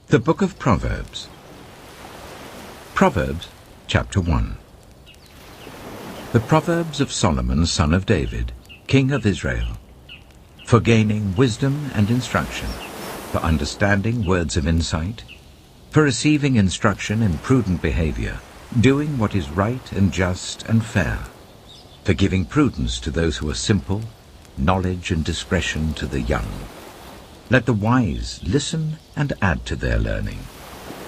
The Book of Proverbs. Proverbs, chapter 1. The Proverbs of Solomon, son of David, king of Israel, for gaining wisdom and instruction, for understanding words of insight, for receiving instruction in prudent behavior, doing what is right and just and fair, for giving prudence to those who are simple, knowledge and discretion to the young. Let the wise listen and add to their learning,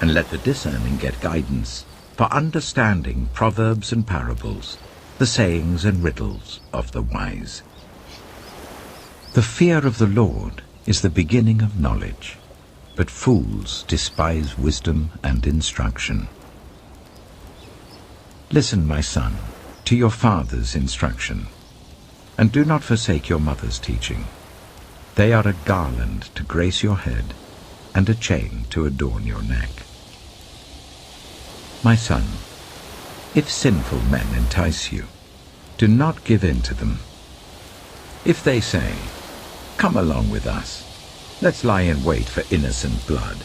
and let the discerning get guidance, for understanding proverbs and parables, the sayings and riddles of the wise. The fear of the Lord is the beginning of knowledge, but fools despise wisdom and instruction. Listen, my son, to your father's instruction, and do not forsake your mother's teaching. They are a garland to grace your head, and a chain to adorn your neck. My son, if sinful men entice you, do not give in to them. If they say, "Come along with us, let's lie in wait for innocent blood,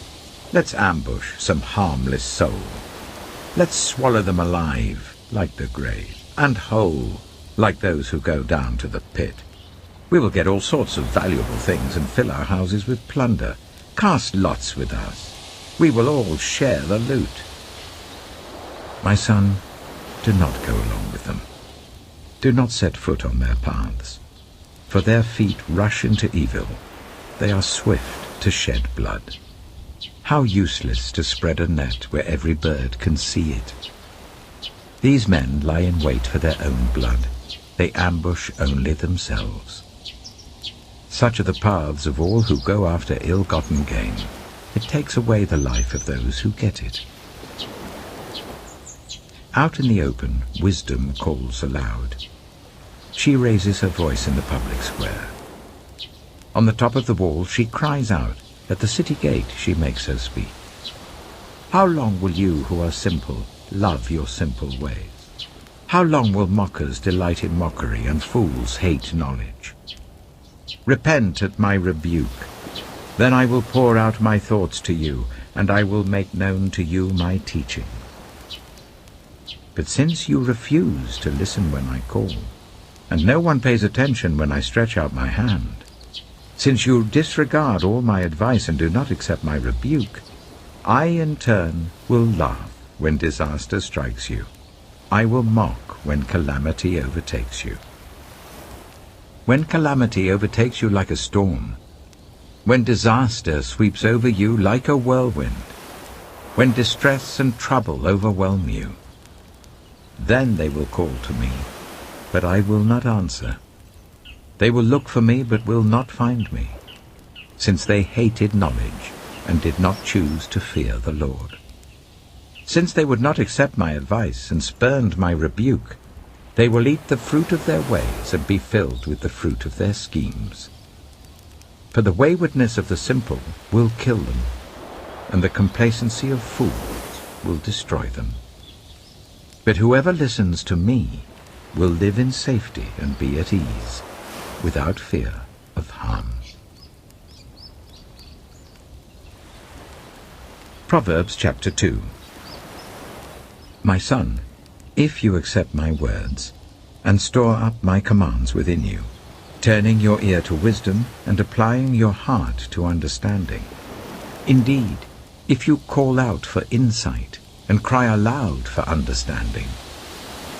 let's ambush some harmless soul, let's swallow them alive like the grave, and whole like those who go down to the pit. We will get all sorts of valuable things and fill our houses with plunder. Cast lots with us. We will all share the loot." My son, do not go along with them. Do not set foot on their paths, for their feet rush into evil. They are swift to shed blood. How useless to spread a net where every bird can see it. These men lie in wait for their own blood. They ambush only themselves. Such are the paths of all who go after ill-gotten gain. It takes away the life of those who get it. Out in the open, wisdom calls aloud. She raises her voice in the public square. On the top of the wall she cries out. At the city gate she makes her speech. How long will you who are simple love your simple ways? How long will mockers delight in mockery and fools hate knowledge? Repent at my rebuke. Then I will pour out my thoughts to you, and I will make known to you my teaching. But since you refuse to listen when I call, and no one pays attention when I stretch out my hand, since you disregard all my advice and do not accept my rebuke, I in turn will laugh when disaster strikes you. I will mock when calamity overtakes you. When calamity overtakes you like a storm, when disaster sweeps over you like a whirlwind, when distress and trouble overwhelm you, then they will call to me, but I will not answer. They will look for me, but will not find me, since they hated knowledge and did not choose to fear the Lord. Since they would not accept my advice and spurned my rebuke, they will eat the fruit of their ways and be filled with the fruit of their schemes. For the waywardness of the simple will kill them, and the complacency of fools will destroy them. But whoever listens to me will live in safety and be at ease, without fear of harm. Proverbs chapter 2. My son, if you accept my words, and store up my commands within you, turning your ear to wisdom and applying your heart to understanding, indeed, if you call out for insight and cry aloud for understanding,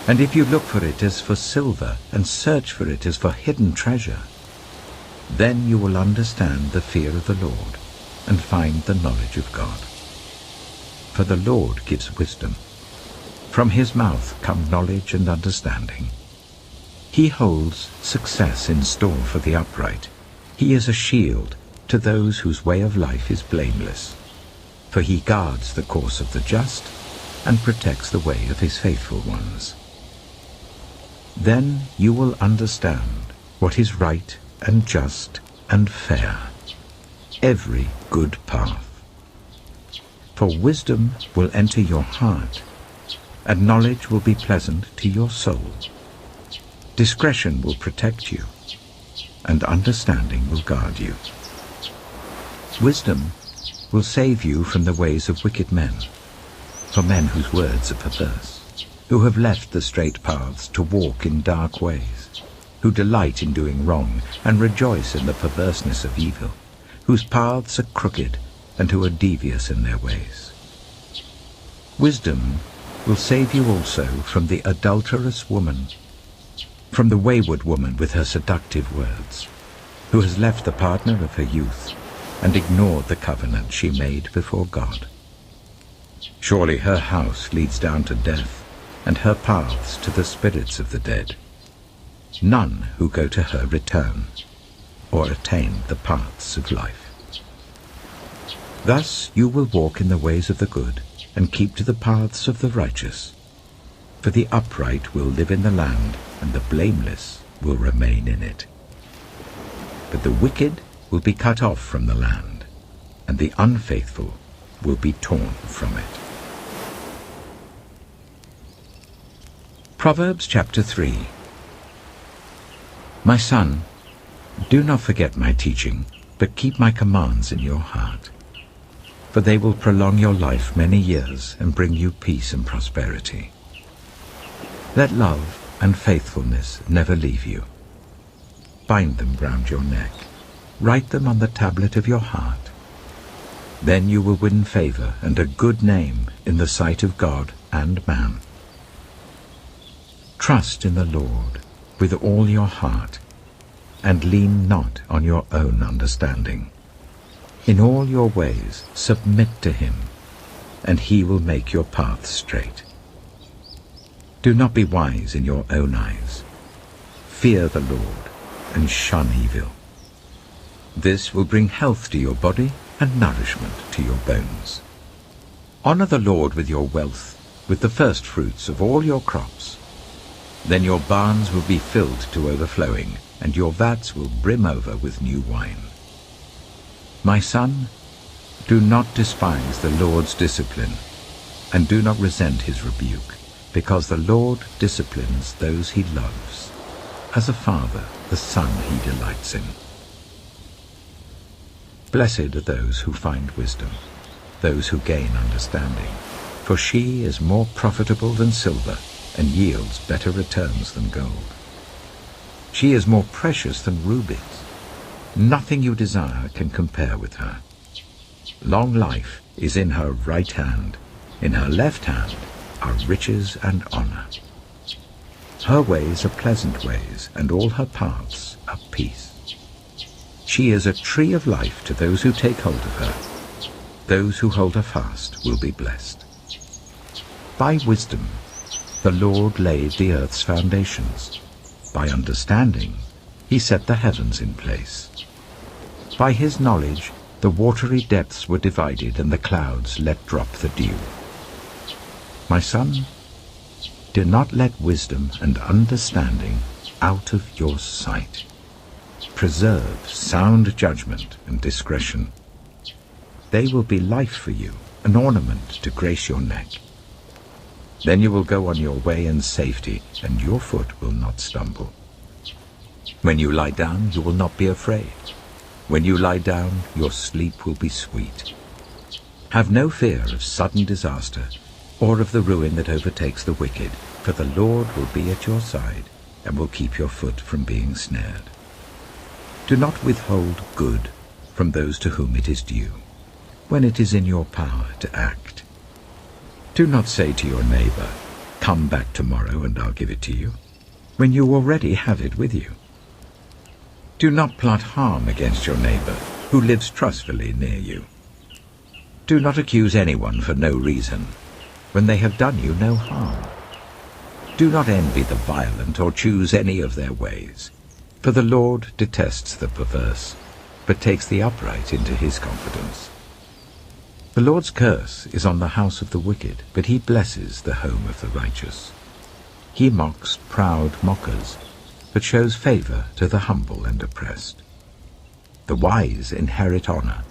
and if you look for it as for silver and search for it as for hidden treasure, then you will understand the fear of the Lord and find the knowledge of God. For the Lord gives wisdom. From his mouth come knowledge and understanding. He holds success in store for the upright. He is a shield to those whose way of life is blameless. For he guards the course of the just and protects the way of his faithful ones. Then you will understand what is right and just and fair, every good path. For wisdom will enter your heart, and knowledge will be pleasant to your soul. Discretion will protect you, and understanding will guard you. Wisdom will save you from the ways of wicked men, for men whose words are perverse, who have left the straight paths to walk in dark ways, who delight in doing wrong and rejoice in the perverseness of evil, whose paths are crooked and who are devious in their ways. Wisdom will save you also from the adulterous woman, from the wayward woman with her seductive words, who has left the partner of her youth and ignored the covenant she made before God. Surely her house leads down to death, and her paths to the spirits of the dead. None who go to her return, or attain the paths of life. Thus you will walk in the ways of the good, and keep to the paths of the righteous. For the upright will live in the land, and the blameless will remain in it. But the wicked will be cut off from the land, and the unfaithful will be torn from it. Proverbs chapter 3. My son, do not forget my teaching, but keep my commands in your heart. For they will prolong your life many years and bring you peace and prosperity. Let love and faithfulness never leave you. Bind them round your neck. Write them on the tablet of your heart. Then you will win favor and a good name in the sight of God and man. Trust in the Lord with all your heart, and lean not on your own understanding. In all your ways submit to him, and he will make your paths straight. Do not be wise in your own eyes. Fear the Lord, and shun evil. This will bring health to your body and nourishment to your bones. Honor the Lord with your wealth, with the first fruits of all your crops. Then your barns will be filled to overflowing, and your vats will brim over with new wine. My son, do not despise the Lord's discipline, and do not resent his rebuke, because the Lord disciplines those he loves. As a father, the son he delights in. Blessed are those who find wisdom, those who gain understanding, for she is more profitable than silver, and yields better returns than gold. She is more precious than rubies. Nothing you desire can compare with her. Long life is in her right hand. In her left hand are riches and honor. Her ways are pleasant ways, and all her paths are peace. She is a tree of life to those who take hold of her. Those who hold her fast will be blessed. By wisdom the Lord laid the earth's foundations. By understanding he set the heavens in place. By his knowledge the watery depths were divided, and the clouds let drop the dew. My son, do not let wisdom and understanding out of your sight. Preserve sound judgment and discretion. They will be life for you, an ornament to grace your neck. Then you will go on your way in safety, and your foot will not stumble. When you lie down, you will not be afraid. When you lie down, your sleep will be sweet. Have no fear of sudden disaster, or of the ruin that overtakes the wicked, for the Lord will be at your side, and will keep your foot from being snared. Do not withhold good from those to whom it is due, when it is in your power to act. Do not say to your neighbor, "Come back tomorrow and I'll give it to you," when you already have it with you. Do not plot harm against your neighbor who lives trustfully near you. Do not accuse anyone for no reason, when they have done you no harm. Do not envy the violent or choose any of their ways, for the Lord detests the perverse, but takes the upright into his confidence. The Lord's curse is on the house of the wicked, but he blesses the home of the righteous. He mocks proud mockers, but shows favor to the humble and oppressed. The wise inherit honor,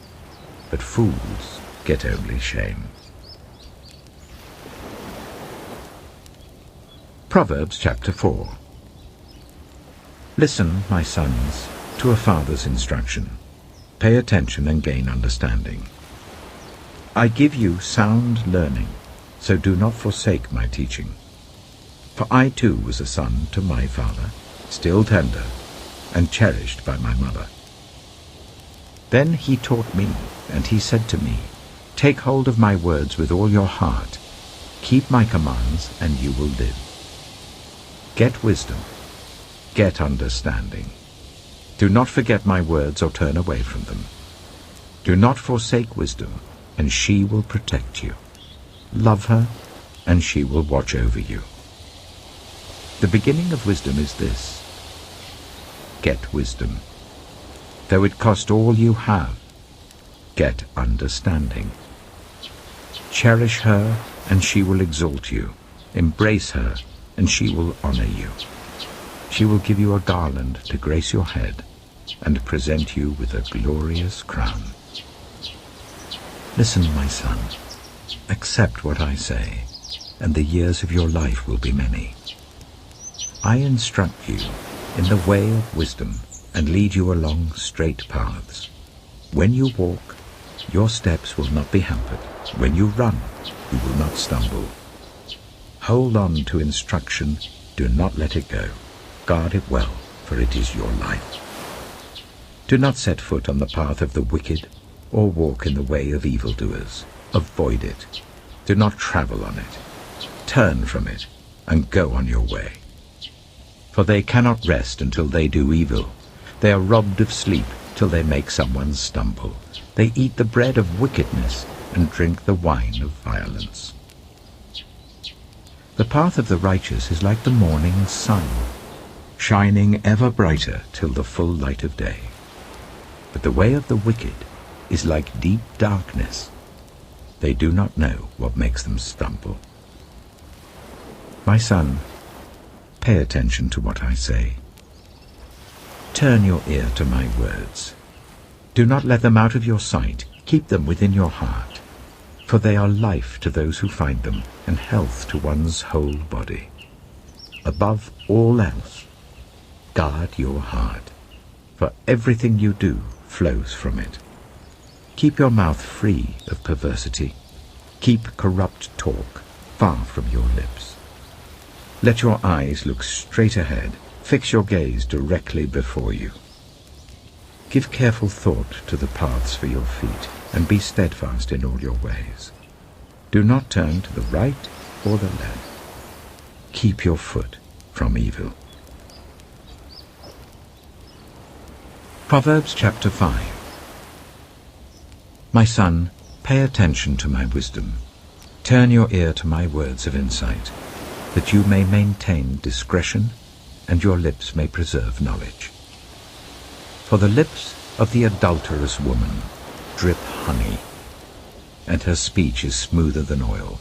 but fools get only shame. Proverbs chapter 4. Listen, my sons, to a father's instruction. Pay attention and gain understanding. I give you sound learning, so do not forsake my teaching. For I too was a son to my father, still tender, and cherished by my mother. Then he taught me, and he said to me, Take hold of my words with all your heart. Keep my commands, and you will live. Get wisdom. Get understanding. Do not forget my words or turn away from them. Do not forsake wisdom, and she will protect you. Love her, and she will watch over you. The beginning of wisdom is this: get wisdom. Though it cost all you have, get understanding. Cherish her, and she will exalt you. Embrace her, and she will honor you. She will give you a garland to grace your head, and present you with a glorious crown. Listen, my son, accept what I say, and the years of your life will be many. I instruct you in the way of wisdom, and lead you along straight paths. When you walk, your steps will not be hampered. When you run, you will not stumble. Hold on to instruction, do not let it go. Guard it well, for it is your life. Do not set foot on the path of the wicked, or walk in the way of evildoers. Avoid it. Do not travel on it. Turn from it, and go on your way. For they cannot rest until they do evil. They are robbed of sleep till they make someone stumble. They eat the bread of wickedness and drink the wine of violence. The path of the righteous is like the morning sun, shining ever brighter till the full light of day. But the way of the wicked is like deep darkness. They do not know what makes them stumble. My son, pay attention to what I say. Turn your ear to my words. Do not let them out of your sight. Keep them within your heart, for they are life to those who find them, and health to one's whole body. Above all else, guard your heart, for everything you do flows from it. Keep your mouth free of perversity. Keep corrupt talk far from your lips. Let your eyes look straight ahead. Fix your gaze directly before you. Give careful thought to the paths for your feet, and be steadfast in all your ways. Do not turn to the right or the left. Keep your foot from evil. Proverbs chapter 5. My son, pay attention to my wisdom. Turn your ear to my words of insight, that you may maintain discretion, and your lips may preserve knowledge. For the lips of the adulterous woman drip honey, and her speech is smoother than oil.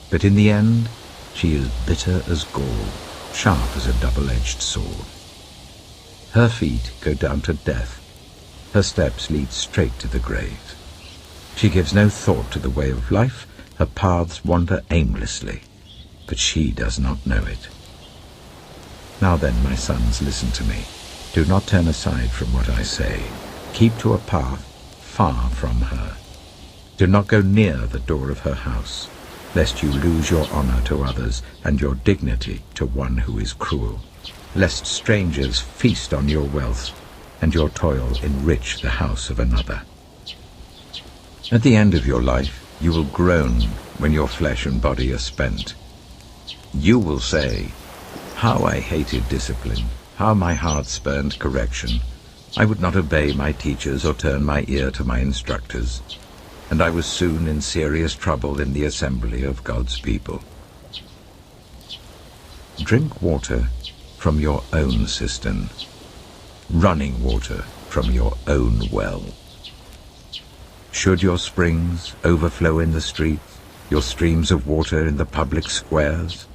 But in the end she is bitter as gall, sharp as a double-edged sword. Her feet go down to death, her steps lead straight to the grave. She gives no thought to the way of life, her paths wander aimlessly, but she does not know it. Now then, my sons, listen to me. Do not turn aside from what I say. Keep to a path far from her. Do not go near the door of her house, lest you lose your honor to others and your dignity to one who is cruel, lest strangers feast on your wealth and your toil enrich the house of another. At the end of your life you will groan when your flesh and body are spent. You will say, How I hated discipline, how my heart spurned correction. I would not obey my teachers or turn my ear to my instructors, and I was soon in serious trouble in the assembly of God's people. Drink water from your own cistern, running water from your own well. Should your springs overflow in the streets, your streams of water in the public squares,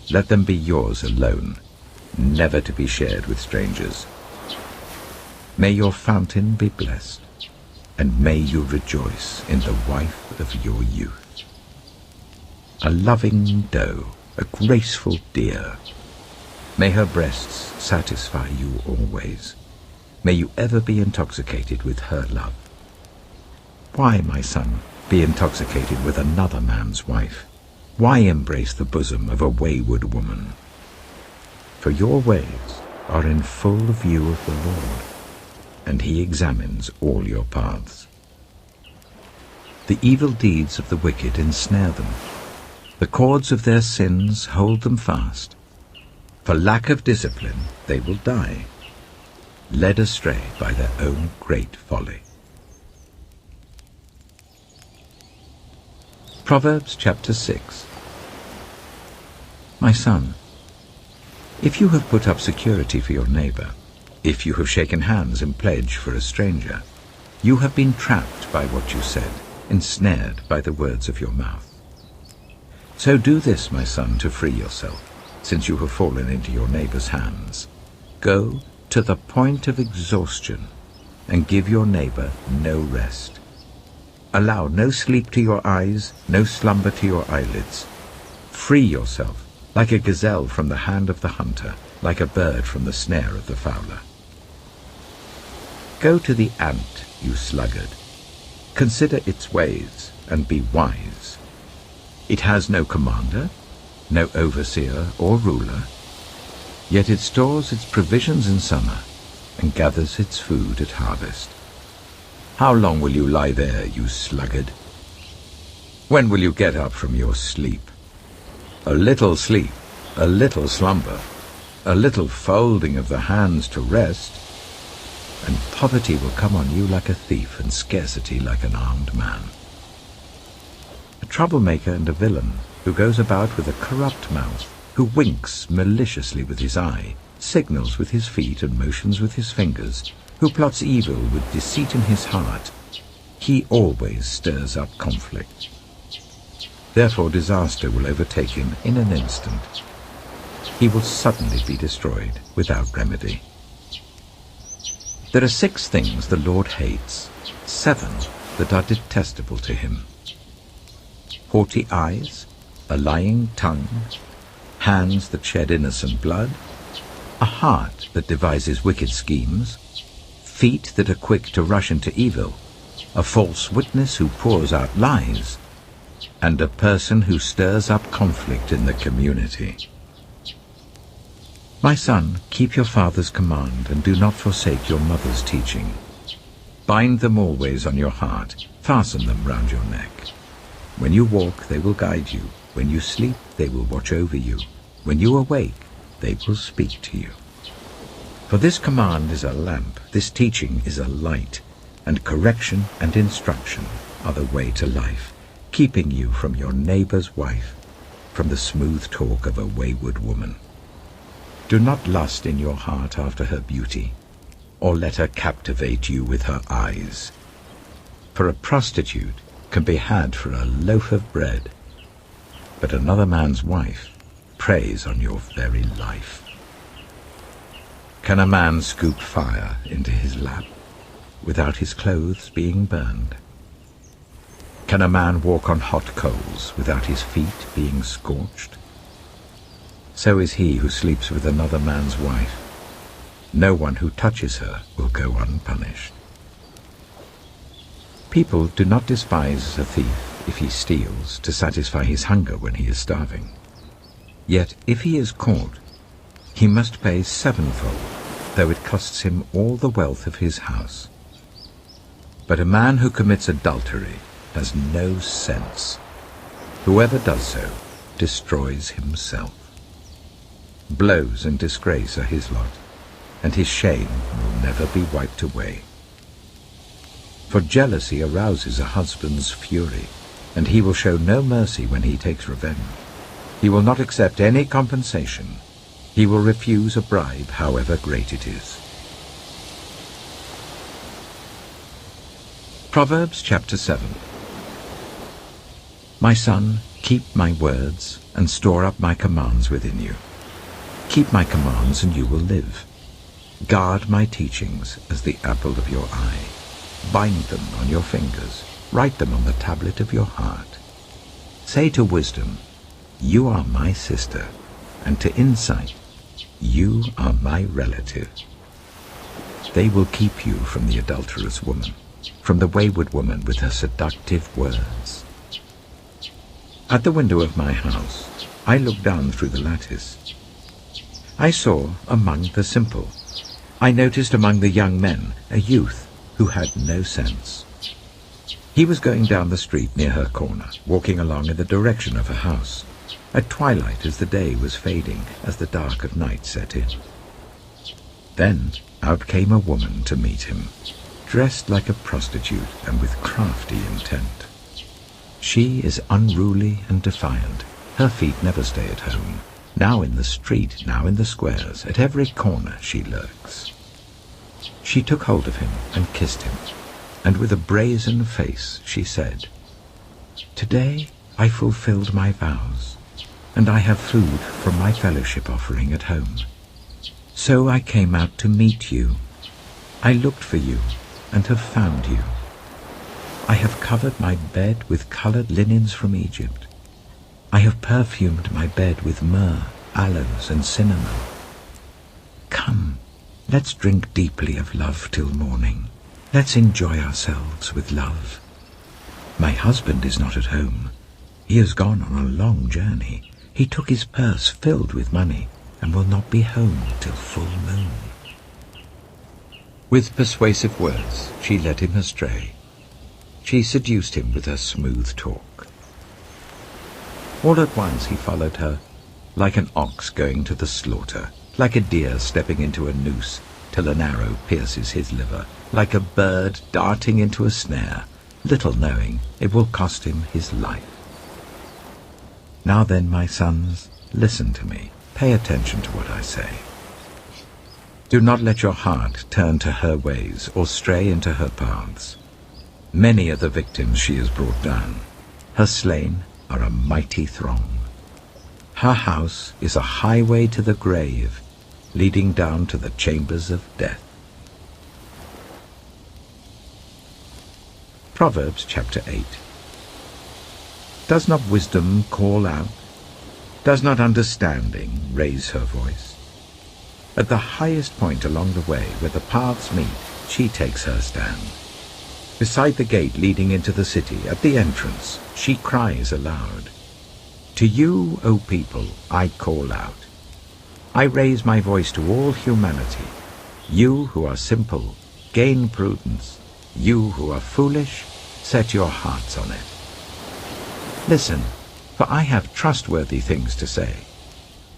let them be yours alone, never to be shared with strangers. May your fountain be blessed, and may you rejoice in the wife of your youth. A loving doe, a graceful deer, may her breasts satisfy you always. May you ever be intoxicated with her love. Why, my son, be intoxicated with another man's wife? Why embrace the bosom of a wayward woman? For your ways are in full view of the Lord, and he examines all your paths. The evil deeds of the wicked ensnare them. The cords of their sins hold them fast. For lack of discipline they will die, led astray by their own great folly. Proverbs chapter 6. My son, if you have put up security for your neighbor, if you have shaken hands in pledge for a stranger, you have been trapped by what you said, ensnared by the words of your mouth. So do this, my son, to free yourself, since you have fallen into your neighbor's hands. Go to the point of exhaustion and give your neighbor no rest. Allow no sleep to your eyes, no slumber to your eyelids. Free yourself like a gazelle from the hand of the hunter, like a bird from the snare of the fowler. Go to the ant, you sluggard. Consider its ways and be wise. It has no commander, no overseer or ruler, yet it stores its provisions in summer and gathers its food at harvest. How long will you lie there, you sluggard? When will you get up from your sleep? A little sleep, a little slumber, a little folding of the hands to rest, and poverty will come on you like a thief, and scarcity like an armed man. A troublemaker and a villain, who goes about with a corrupt mouth, who winks maliciously with his eye, signals with his feet and motions with his fingers, who plots evil with deceit in his heart, he always stirs up conflict. Therefore disaster will overtake him in an instant. He will suddenly be destroyed without remedy. There are 6 things the Lord hates, 7 that are detestable to him: haughty eyes, a lying tongue, hands that shed innocent blood, a heart that devises wicked schemes, feet that are quick to rush into evil, a false witness who pours out lies, and a person who stirs up conflict in the community. My son, keep your father's command, and do not forsake your mother's teaching. Bind them always on your heart, fasten them round your neck. When you walk, they will guide you. When you sleep, they will watch over you. When you awake, they will speak to you. For this command is a lamp, this teaching is a light, and correction and instruction are the way to life, keeping you from your neighbor's wife, from the smooth talk of a wayward woman. Do not lust in your heart after her beauty, or let her captivate you with her eyes. For a prostitute can be had for a loaf of bread, but another man's wife preys on your very life. Can a man scoop fire into his lap without his clothes being burned? Can a man walk on hot coals without his feet being scorched? So is he who sleeps with another man's wife. No one who touches her will go unpunished. People do not despise a thief if he steals to satisfy his hunger when he is starving. Yet if he is caught, he must pay 7-fold, though it costs him all the wealth of his house. But a man who commits adultery has no sense. Whoever does so destroys himself. Blows and disgrace are his lot, and his shame will never be wiped away. For jealousy arouses a husband's fury, and he will show no mercy when he takes revenge. He will not accept any compensation. He will refuse a bribe, however great it is. Proverbs chapter 7. My son, keep my words and store up my commands within you. Keep my commands and you will live. Guard my teachings as the apple of your eye. Bind them on your fingers. Write them on the tablet of your heart. Say to wisdom, you are my sister, and to insight, you are my relative. They will keep you from the adulterous woman, from the wayward woman with her seductive words. At the window of my house, I looked down through the lattice. I saw among the simple. I noticed among the young men a youth who had no sense. He was going down the street near her corner, walking along in the direction of her house, at twilight as the day was fading, as the dark of night set in. Then out came a woman to meet him, dressed like a prostitute and with crafty intent. She is unruly and defiant. Her feet never stay at home. Now in the street, now in the squares, at every corner she lurks. She took hold of him and kissed him, and with a brazen face she said, "Today I fulfilled my vows, and I have food from my fellowship offering at home. So I came out to meet you. I looked for you and have found you. I have covered my bed with colored linens from Egypt. I have perfumed my bed with myrrh, aloes, and cinnamon. Come, let's drink deeply of love till morning. Let's enjoy ourselves with love. My husband is not at home. He has gone on a long journey. He took his purse filled with money and will not be home till full moon." With persuasive words she led him astray. She seduced him with her smooth talk. All at once he followed her, like an ox going to the slaughter, like a deer stepping into a noose till an arrow pierces his liver, like a bird darting into a snare, little knowing it will cost him his life. Now then, my sons, listen to me. Pay attention to what I say. Do not let your heart turn to her ways or stray into her paths. Many are the victims she has brought down. Her slain are a mighty throng. Her house is a highway to the grave, leading down to the chambers of death. Proverbs chapter 8. Does not wisdom call out? Does not understanding raise her voice? At the highest point along the way where the paths meet, she takes her stand. Beside the gate leading into the city, at the entrance, she cries aloud. To you, O people, I call out. I raise my voice to all humanity. You who are simple, gain prudence. You who are foolish, set your hearts on it. Listen, for I have trustworthy things to say.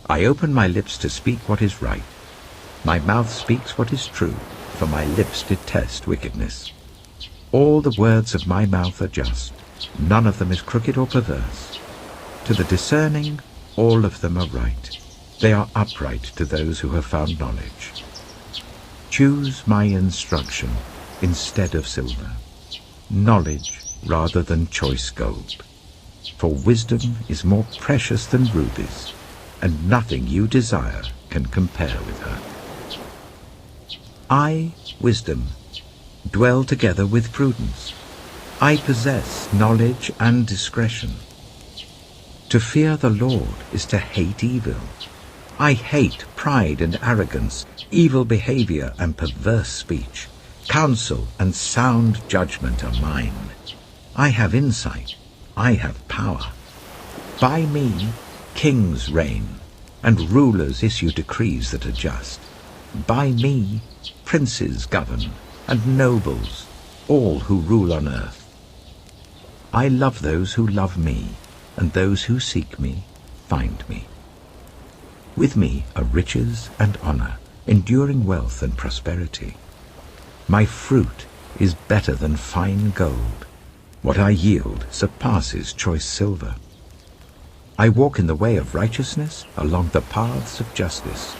I open my lips to speak what is right. My mouth speaks what is true, for my lips detest wickedness. All the words of my mouth are just. None of them is crooked or perverse. To the discerning, all of them are right. They are upright to those who have found knowledge. Choose my instruction instead of silver, knowledge rather than choice gold. For wisdom is more precious than rubies, and nothing you desire can compare with her. I, wisdom, dwell together with prudence. I possess knowledge and discretion. To fear the Lord is to hate evil. I hate pride and arrogance, evil behavior and perverse speech. Counsel and sound judgment are mine. I have insight. I have power. By me, kings reign, and rulers issue decrees that are just. By me, princes govern, and nobles, all who rule on earth. I love those who love me, and those who seek me find me. With me are riches and honor, enduring wealth and prosperity. My fruit is better than fine gold. What I yield surpasses choice silver. I walk in the way of righteousness along the paths of justice,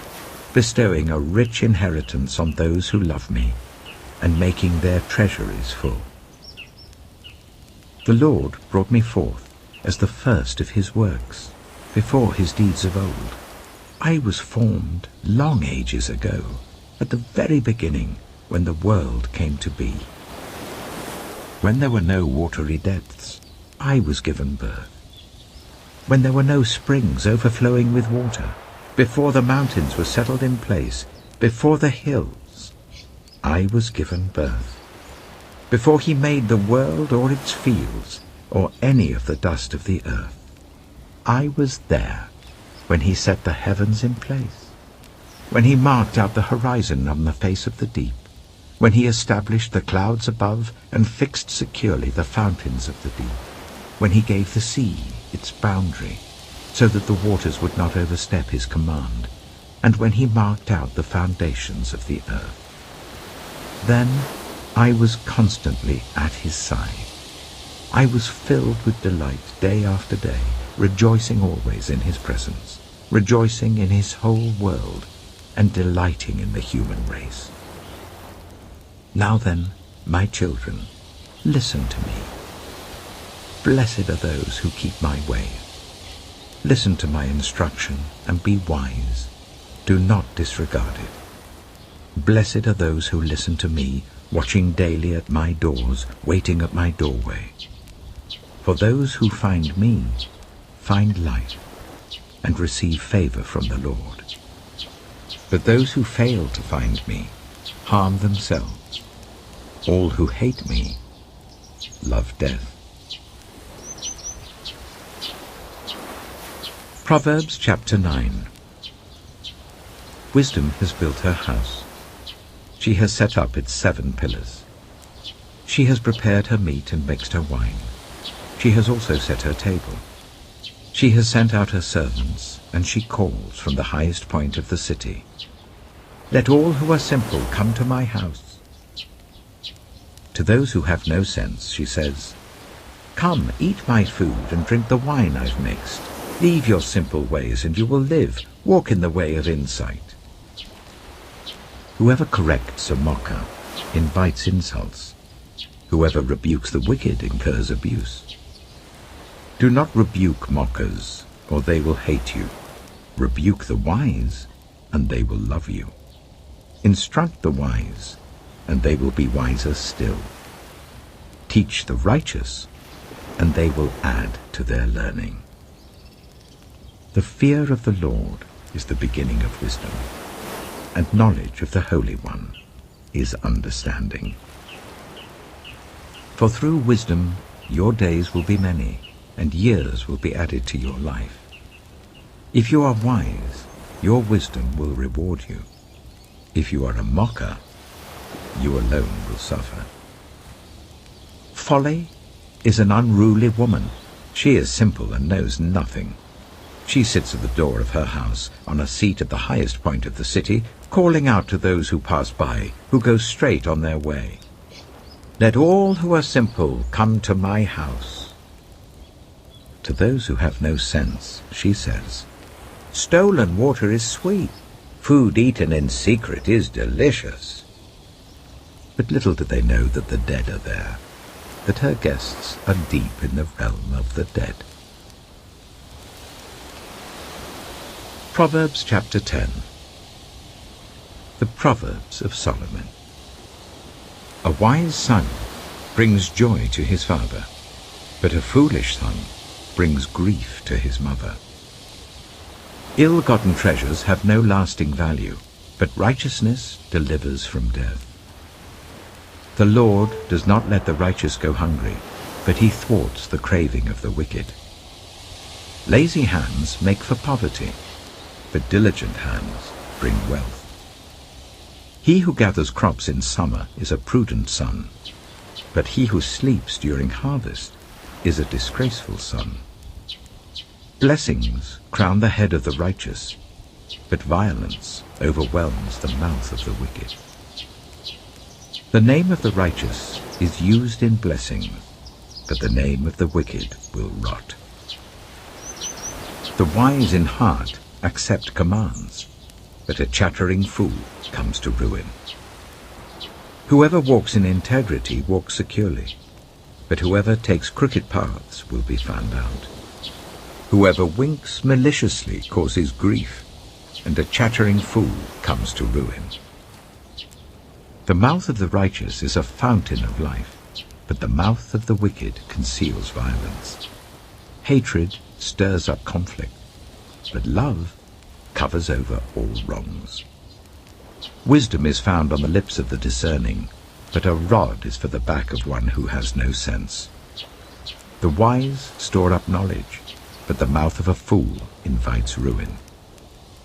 bestowing a rich inheritance on those who love me, and making their treasuries full. The Lord brought me forth as the first of his works, before his deeds of old. I was formed long ages ago, at the very beginning, when the world came to be. When there were no watery depths, I was given birth. When there were no springs overflowing with water, before the mountains were settled in place, before the hills, I was given birth. before he made the world or its fields, or any of the dust of the earth. I was there when he set the heavens in place, when he marked out the horizon on the face of the deep, when he established the clouds above and fixed securely the fountains of the deep, when he gave the sea its boundary, so that the waters would not overstep his command, and when he marked out the foundations of the earth. Then I was constantly at his side. I was filled with delight day after day, rejoicing always in his presence, rejoicing in his whole world, and delighting in the human race. Now then, my children, listen to me. Blessed are those who keep my way. Listen to my instruction and be wise. Do not disregard it. Blessed are those who listen to me, watching daily at my doors, waiting at my doorway. For those who find me find life and receive favor from the Lord. But those who fail to find me harm themselves. All who hate me love death. Proverbs chapter 9. Wisdom has built her house. She has set up its 7 pillars. She has prepared her meat and mixed her wine. She has also set her table. She has sent out her servants, and she calls from the highest point of the city. Let all who are simple come to my house. To those who have no sense, she says, Come, eat my food and drink the wine I've mixed. Leave your simple ways and you will live. Walk in the way of insight. Whoever corrects a mocker invites insults. Whoever rebukes the wicked incurs abuse. Do not rebuke mockers, or they will hate you. Rebuke the wise, and they will love you. Instruct the wise, and they will be wiser still. Teach the righteous, and they will add to their learning. The fear of the Lord is the beginning of wisdom, and knowledge of the Holy One is understanding. For through wisdom your days will be many, and years will be added to your life. If you are wise, your wisdom will reward you. If you are a mocker, you alone will suffer. Folly is an unruly woman. She is simple and knows nothing. She sits at the door of her house, on a seat at the highest point of the city, calling out to those who pass by, who go straight on their way. Let all who are simple come to my house. To those who have no sense, she says, Stolen water is sweet. Food eaten in secret is delicious. But little do they know that the dead are there, that her guests are deep in the realm of the dead. Proverbs chapter 10. The Proverbs of Solomon. A wise son brings joy to his father, but a foolish son brings grief to his mother. Ill-gotten treasures have no lasting value, but righteousness delivers from death. The Lord does not let the righteous go hungry, but he thwarts the craving of the wicked. Lazy hands make for poverty, but diligent hands bring wealth. He who gathers crops in summer is a prudent son, but he who sleeps during harvest is a disgraceful son. Blessings crown the head of the righteous, but violence overwhelms the mouth of the wicked. The name of the righteous is used in blessings, but the name of the wicked will rot. The wise in heart accept commands, but a chattering fool comes to ruin. Whoever walks in integrity walks securely, but whoever takes crooked paths will be found out. Whoever winks maliciously causes grief, and a chattering fool comes to ruin. The mouth of the righteous is a fountain of life, but the mouth of the wicked conceals violence. Hatred stirs up conflict, but love covers over all wrongs. Wisdom is found on the lips of the discerning, but a rod is for the back of one who has no sense. The wise store up knowledge, but the mouth of a fool invites ruin.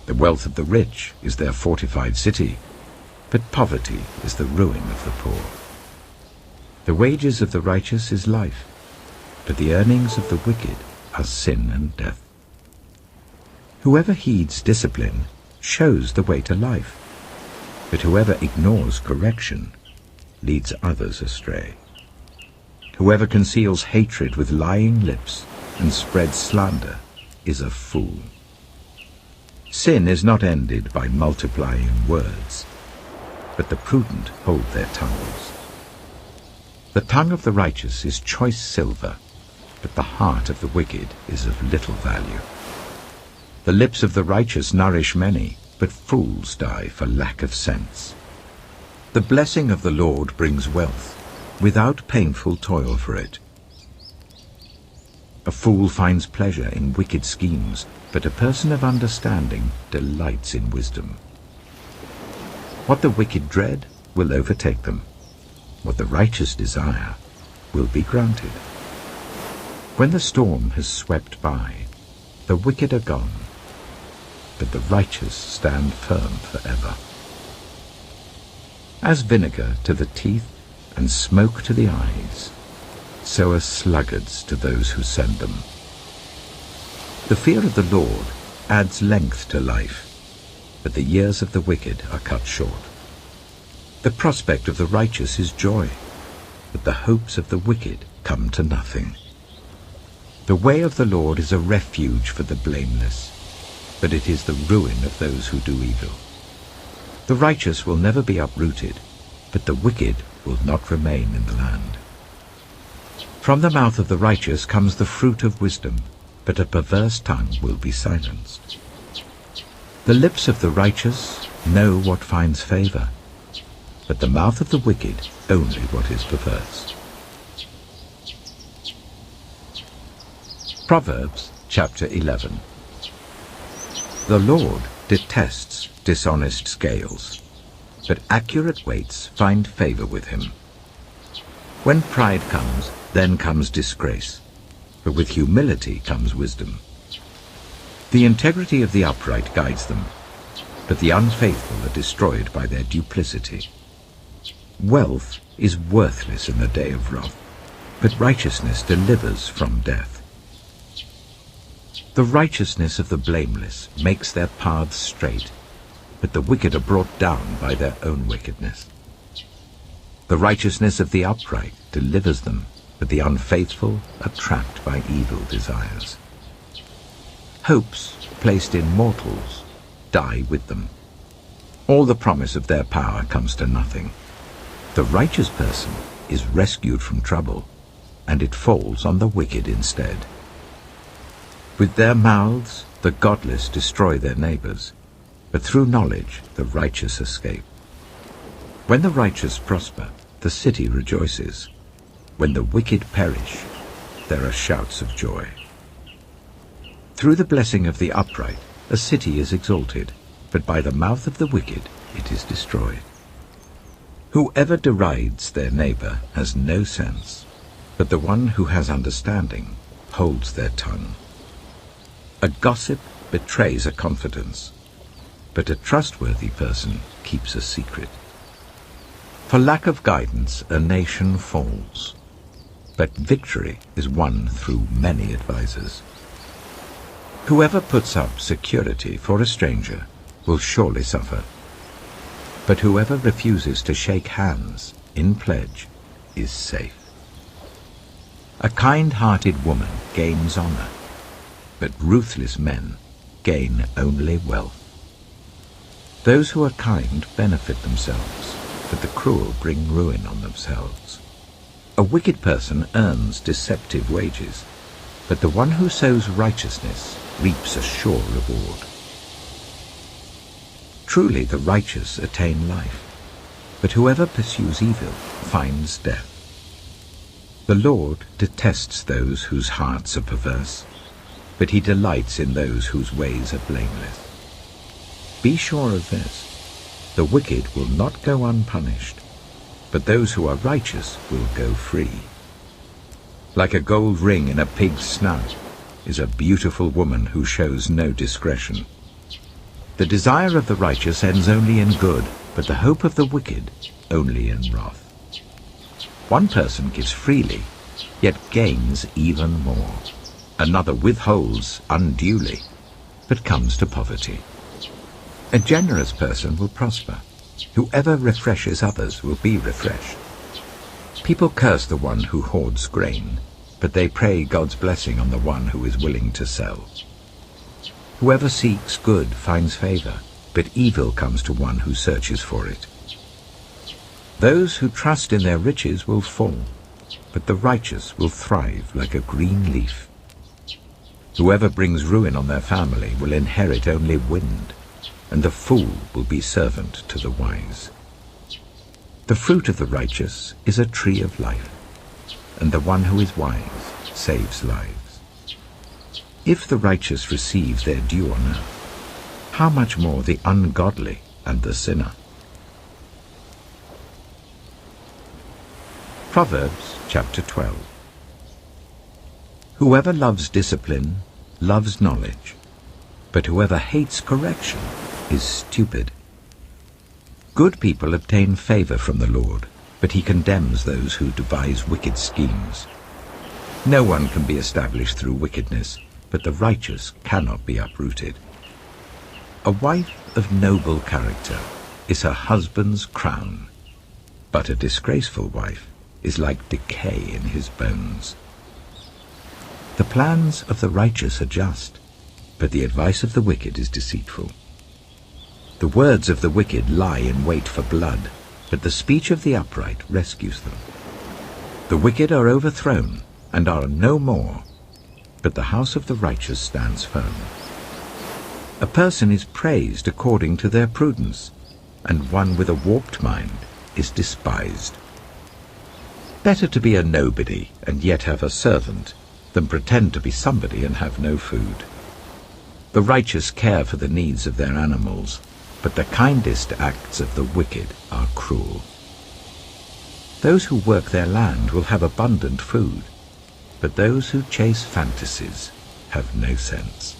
The wealth of the rich is their fortified city, but poverty is the ruin of the poor. The wages of the righteous is life, but the earnings of the wicked are sin and death. Whoever heeds discipline shows the way to life, but whoever ignores correction leads others astray. Whoever conceals hatred with lying lips and spreads slander is a fool. Sin is not ended by multiplying words, but the prudent hold their tongues. The tongue of the righteous is choice silver, but the heart of the wicked is of little value. The lips of the righteous nourish many, but fools die for lack of sense. The blessing of the Lord brings wealth, without painful toil for it. A fool finds pleasure in wicked schemes, but a person of understanding delights in wisdom. What the wicked dread will overtake them. What the righteous desire will be granted. When the storm has swept by, the wicked are gone, but the righteous stand firm forever. As vinegar to the teeth and smoke to the eyes, so are sluggards to those who send them. The fear of the Lord adds length to life, but the years of the wicked are cut short. The prospect of the righteous is joy, but the hopes of the wicked come to nothing. The way of the Lord is a refuge for the blameless, but it is the ruin of those who do evil. The righteous will never be uprooted, but the wicked will not remain in the land. From the mouth of the righteous comes the fruit of wisdom, but a perverse tongue will be silenced. The lips of the righteous know what finds favor, but the mouth of the wicked only what is perverse. Proverbs chapter 11. The Lord detests dishonest scales, but accurate weights find favor with him. When pride comes, then comes disgrace, but with humility comes wisdom. The integrity of the upright guides them, but the unfaithful are destroyed by their duplicity. Wealth is worthless in the day of wrath, but righteousness delivers from death. The righteousness of the blameless makes their paths straight, but the wicked are brought down by their own wickedness. The righteousness of the upright delivers them, but the unfaithful are trapped by evil desires. Hopes placed in mortals die with them. All the promise of their power comes to nothing. The righteous person is rescued from trouble, and it falls on the wicked instead. With their mouths the godless destroy their neighbors, but through knowledge the righteous escape. When the righteous prosper, the city rejoices. When the wicked perish, there are shouts of joy. Through the blessing of the upright, a city is exalted, but by the mouth of the wicked it is destroyed. Whoever derides their neighbor has no sense, but the one who has understanding holds their tongue. A gossip betrays a confidence, but a trustworthy person keeps a secret. For lack of guidance a nation falls, but victory is won through many advisers. Whoever puts up security for a stranger will surely suffer, but whoever refuses to shake hands in pledge is safe. A kind-hearted woman gains honor, but ruthless men gain only wealth. Those who are kind benefit themselves, but the cruel bring ruin on themselves. A wicked person earns deceptive wages, but the one who sows righteousness reaps a sure reward. Truly the righteous attain life, but whoever pursues evil finds death. The Lord detests those whose hearts are perverse, but he delights in those whose ways are blameless. Be sure of this, the wicked will not go unpunished, but those who are righteous will go free. Like a gold ring in a pig's snout is a beautiful woman who shows no discretion. The desire of the righteous ends only in good, but the hope of the wicked only in wrath. One person gives freely, yet gains even more. Another withholds unduly, but comes to poverty. A generous person will prosper. Whoever refreshes others will be refreshed. People curse the one who hoards grain, but they pray God's blessing on the one who is willing to sell. Whoever seeks good finds favor, but evil comes to one who searches for it. Those who trust in their riches will fall, but the righteous will thrive like a green leaf. Whoever brings ruin on their family will inherit only wind, and the fool will be servant to the wise. The fruit of the righteous is a tree of life, and the one who is wise saves lives. If the righteous receive their due on earth, how much more the ungodly and the sinner? Proverbs chapter 12. Whoever loves discipline loves knowledge, but whoever hates correction is stupid. Good people obtain favor from the Lord, but he condemns those who devise wicked schemes. No one can be established through wickedness, but the righteous cannot be uprooted. A wife of noble character is her husband's crown, but a disgraceful wife is like decay in his bones. The plans of the righteous are just, but the advice of the wicked is deceitful. The words of the wicked lie in wait for blood, but the speech of the upright rescues them. The wicked are overthrown and are no more, but the house of the righteous stands firm. A person is praised according to their prudence, and one with a warped mind is despised. Better to be a nobody and yet have a servant than pretend to be somebody and have no food. The righteous care for the needs of their animals, but the kindest acts of the wicked are cruel. Those who work their land will have abundant food, but those who chase fantasies have no sense.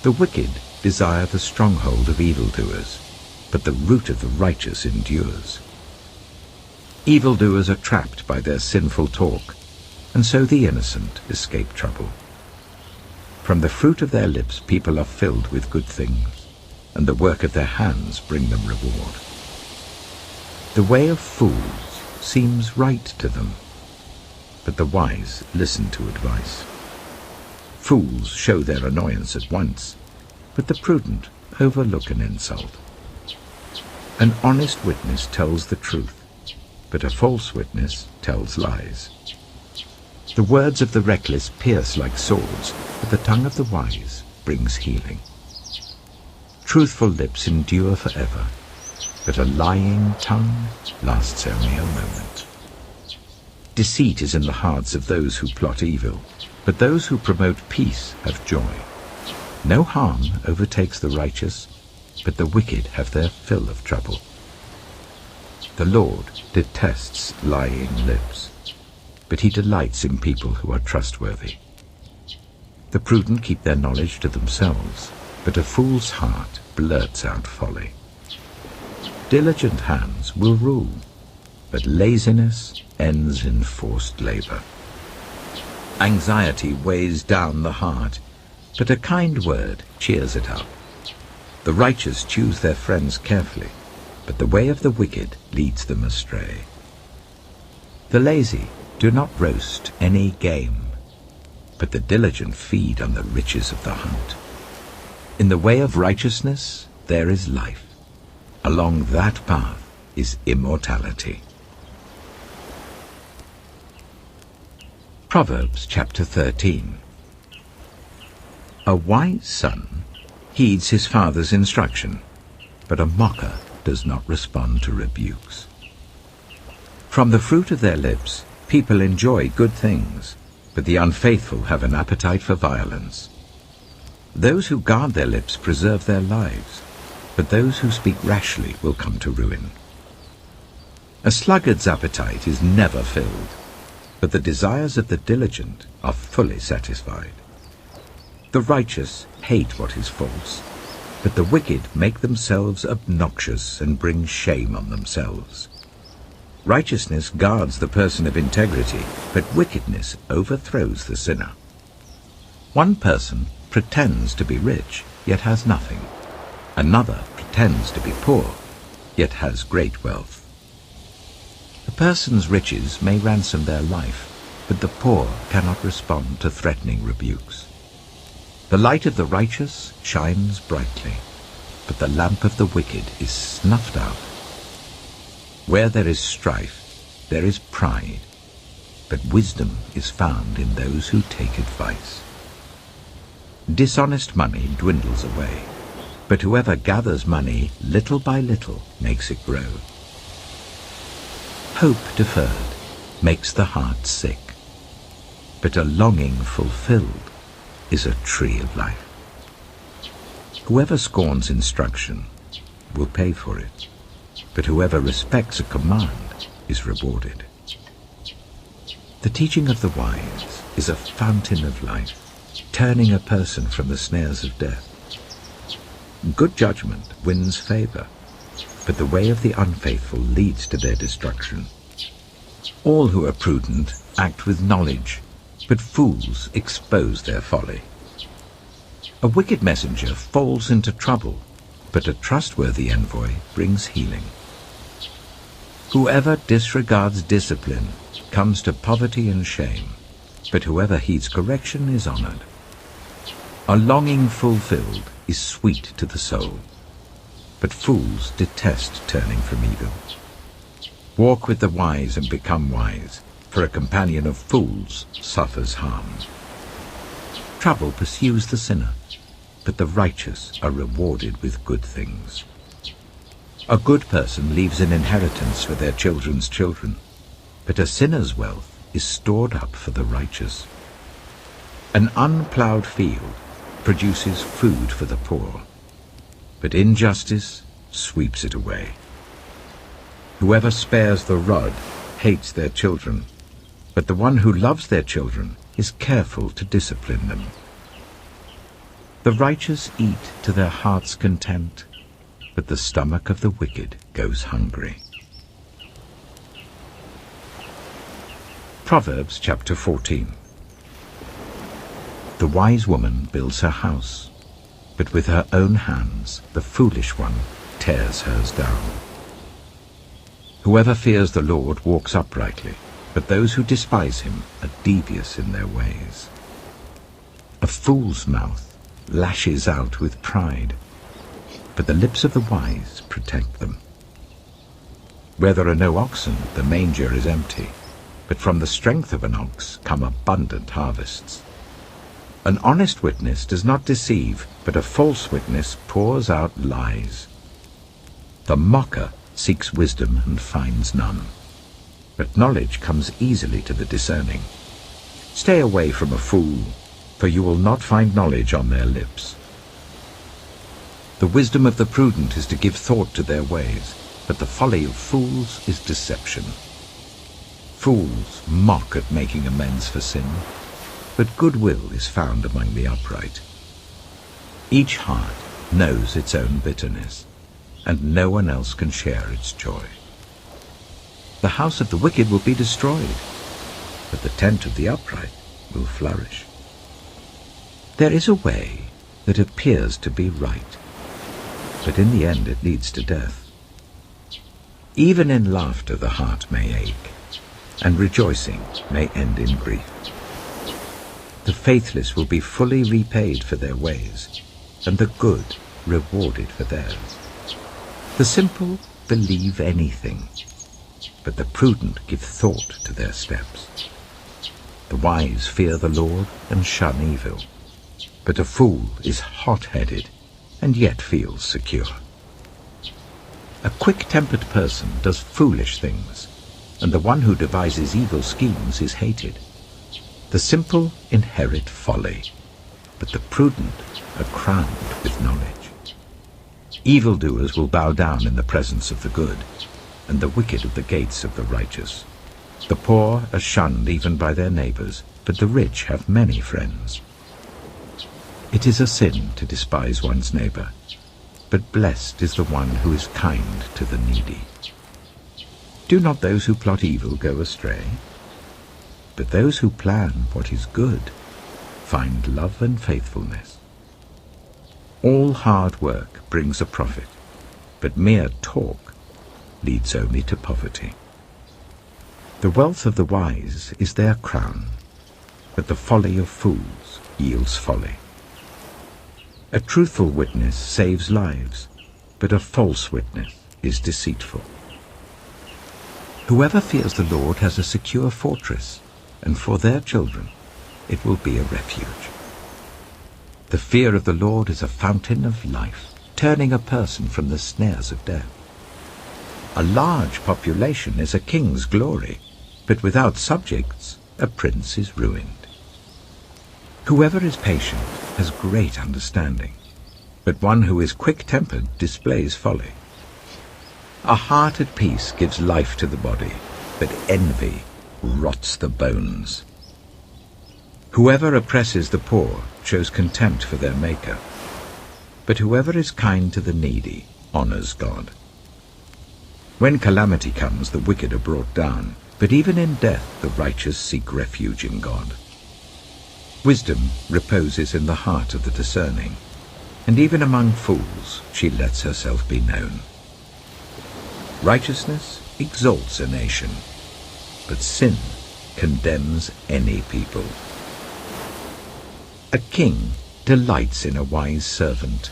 The wicked desire the stronghold of evildoers, but the root of the righteous endures. Evildoers are trapped by their sinful talk, and so the innocent escape trouble. From the fruit of their lips people are filled with good things, and the work of their hands bring them reward. The way of fools seems right to them, but the wise listen to advice. Fools show their annoyance at once, but the prudent overlook an insult. An honest witness tells the truth, but a false witness tells lies. The words of the reckless pierce like swords, but the tongue of the wise brings healing. Truthful lips endure forever, but a lying tongue lasts only a moment. Deceit is in the hearts of those who plot evil, but those who promote peace have joy. No harm overtakes the righteous, but the wicked have their fill of trouble. The Lord detests lying lips, but he delights in people who are trustworthy. The prudent keep their knowledge to themselves, but a fool's heart blurts out folly. Diligent hands will rule, but laziness ends in forced labor. Anxiety weighs down the heart, but a kind word cheers it up. The righteous choose their friends carefully, but the way of the wicked leads them astray. The lazy do not roast any game, but the diligent feed on the riches of the hunt. In the way of righteousness there is life. Along that path is immortality. Proverbs chapter 13. A wise son heeds his father's instruction, but a mocker does not respond to rebukes. From the fruit of their lips people enjoy good things, but the unfaithful have an appetite for violence. Those who guard their lips preserve their lives, but those who speak rashly will come to ruin. A sluggard's appetite is never filled, but the desires of the diligent are fully satisfied. The righteous hate what is false, but the wicked make themselves obnoxious and bring shame on themselves. Righteousness guards the person of integrity, but wickedness overthrows the sinner. One person pretends to be rich, yet has nothing. Another pretends to be poor, yet has great wealth. A person's riches may ransom their life, but the poor cannot respond to threatening rebukes. The light of the righteous shines brightly, but the lamp of the wicked is snuffed out. Where there is strife, there is pride, but wisdom is found in those who take advice. Dishonest money dwindles away, but whoever gathers money little by little makes it grow. Hope deferred makes the heart sick, but a longing fulfilled is a tree of life. Whoever scorns instruction will pay for it, but whoever respects a command is rewarded. The teaching of the wise is a fountain of life, turning a person from the snares of death. Good judgment wins favor, but the way of the unfaithful leads to their destruction. All who are prudent act with knowledge, but fools expose their folly. A wicked messenger falls into trouble, but a trustworthy envoy brings healing. Whoever disregards discipline comes to poverty and shame, but whoever heeds correction is honored. A longing fulfilled is sweet to the soul, but fools detest turning from evil. Walk with the wise and become wise, for a companion of fools suffers harm. Trouble pursues the sinner, but the righteous are rewarded with good things. A good person leaves an inheritance for their children's children, but a sinner's wealth is stored up for the righteous. An unplowed field produces food for the poor, but injustice sweeps it away. Whoever spares the rod hates their children, but the one who loves their children is careful to discipline them. The righteous eat to their heart's content, but the stomach of the wicked goes hungry. Proverbs chapter 14. The wise woman builds her house, but with her own hands the foolish one tears hers down. Whoever fears the Lord walks uprightly, but those who despise him are devious in their ways. A fool's mouth lashes out with pride, but the lips of the wise protect them. Where there are no oxen, the manger is empty, but from the strength of an ox come abundant harvests. An honest witness does not deceive, but a false witness pours out lies. The mocker seeks wisdom and finds none, but knowledge comes easily to the discerning. Stay away from a fool, for you will not find knowledge on their lips. The wisdom of the prudent is to give thought to their ways, but the folly of fools is deception. Fools mock at making amends for sin, but goodwill is found among the upright. Each heart knows its own bitterness, and no one else can share its joy. The house of the wicked will be destroyed, but the tent of the upright will flourish. There is a way that appears to be right, but in the end it leads to death. Even in laughter the heart may ache, and rejoicing may end in grief. The faithless will be fully repaid for their ways, and the good rewarded for theirs. The simple believe anything, but the prudent give thought to their steps. The wise fear the Lord and shun evil, but a fool is hot-headed and yet feels secure. A quick-tempered person does foolish things, and the one who devises evil schemes is hated. The simple inherit folly, but the prudent are crowned with knowledge. Evildoers will bow down in the presence of the good, and the wicked of the gates of the righteous. The poor are shunned even by their neighbors, but the rich have many friends. It is a sin to despise one's neighbor, but blessed is the one who is kind to the needy. Do not those who plot evil go astray? But those who plan what is good find love and faithfulness. All hard work brings a profit, but mere talk leads only to poverty. The wealth of the wise is their crown, but the folly of fools yields folly. A truthful witness saves lives, but a false witness is deceitful. Whoever fears the Lord has a secure fortress, and for their children it will be a refuge. The fear of the Lord is a fountain of life, turning a person from the snares of death. A large population is a king's glory, but without subjects a prince is ruined. Whoever is patient has great understanding, but one who is quick-tempered displays folly. A heart at peace gives life to the body, but envy rots the bones. Whoever oppresses the poor shows contempt for their Maker, but whoever is kind to the needy honors God. When calamity comes, the wicked are brought down, but even in death the righteous seek refuge in God. Wisdom reposes in the heart of the discerning, and even among fools she lets herself be known. Righteousness exalts a nation, but sin condemns any people. A king delights in a wise servant,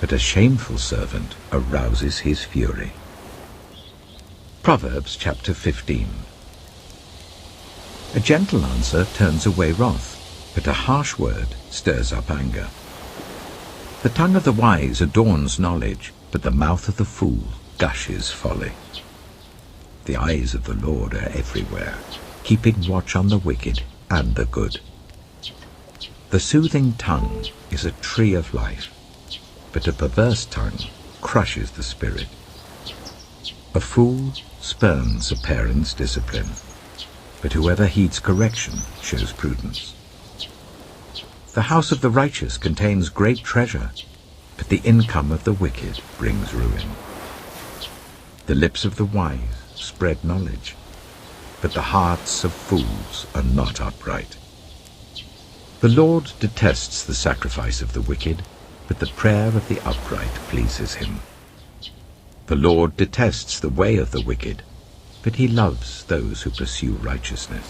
but a shameful servant arouses his fury. Proverbs chapter 15. A gentle answer turns away wrath, but a harsh word stirs up anger. The tongue of the wise adorns knowledge, but the mouth of the fool gushes folly. The eyes of the Lord are everywhere, keeping watch on the wicked and the good. The soothing tongue is a tree of life, but a perverse tongue crushes the spirit. A fool spurns a parent's discipline, but whoever heeds correction shows prudence. The house of the righteous contains great treasure, but the income of the wicked brings ruin. The lips of the wise spread knowledge, but the hearts of fools are not upright. The Lord detests the sacrifice of the wicked, but the prayer of the upright pleases him. The Lord detests the way of the wicked, but he loves those who pursue righteousness.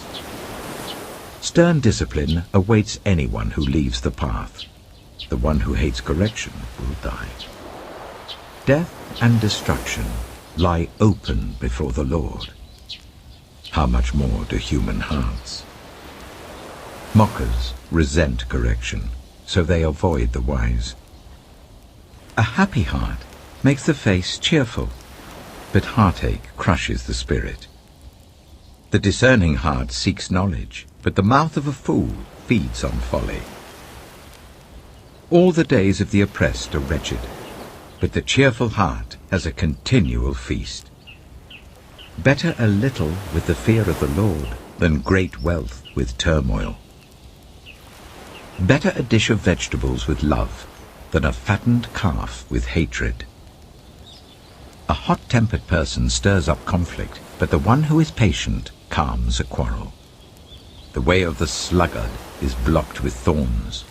Stern discipline awaits anyone who leaves the path. The one who hates correction will die. Death and destruction lie open before the Lord. How much more do human hearts? Mockers resent correction, so they avoid the wise. A happy heart makes the face cheerful, but heartache crushes the spirit. The discerning heart seeks knowledge, but the mouth of a fool feeds on folly. All the days of the oppressed are wretched, but the cheerful heart has a continual feast. Better a little with the fear of the Lord than great wealth with turmoil. Better a dish of vegetables with love than a fattened calf with hatred. A hot-tempered person stirs up conflict, but the one who is patient calms a quarrel. The way of the sluggard is blocked with thorns,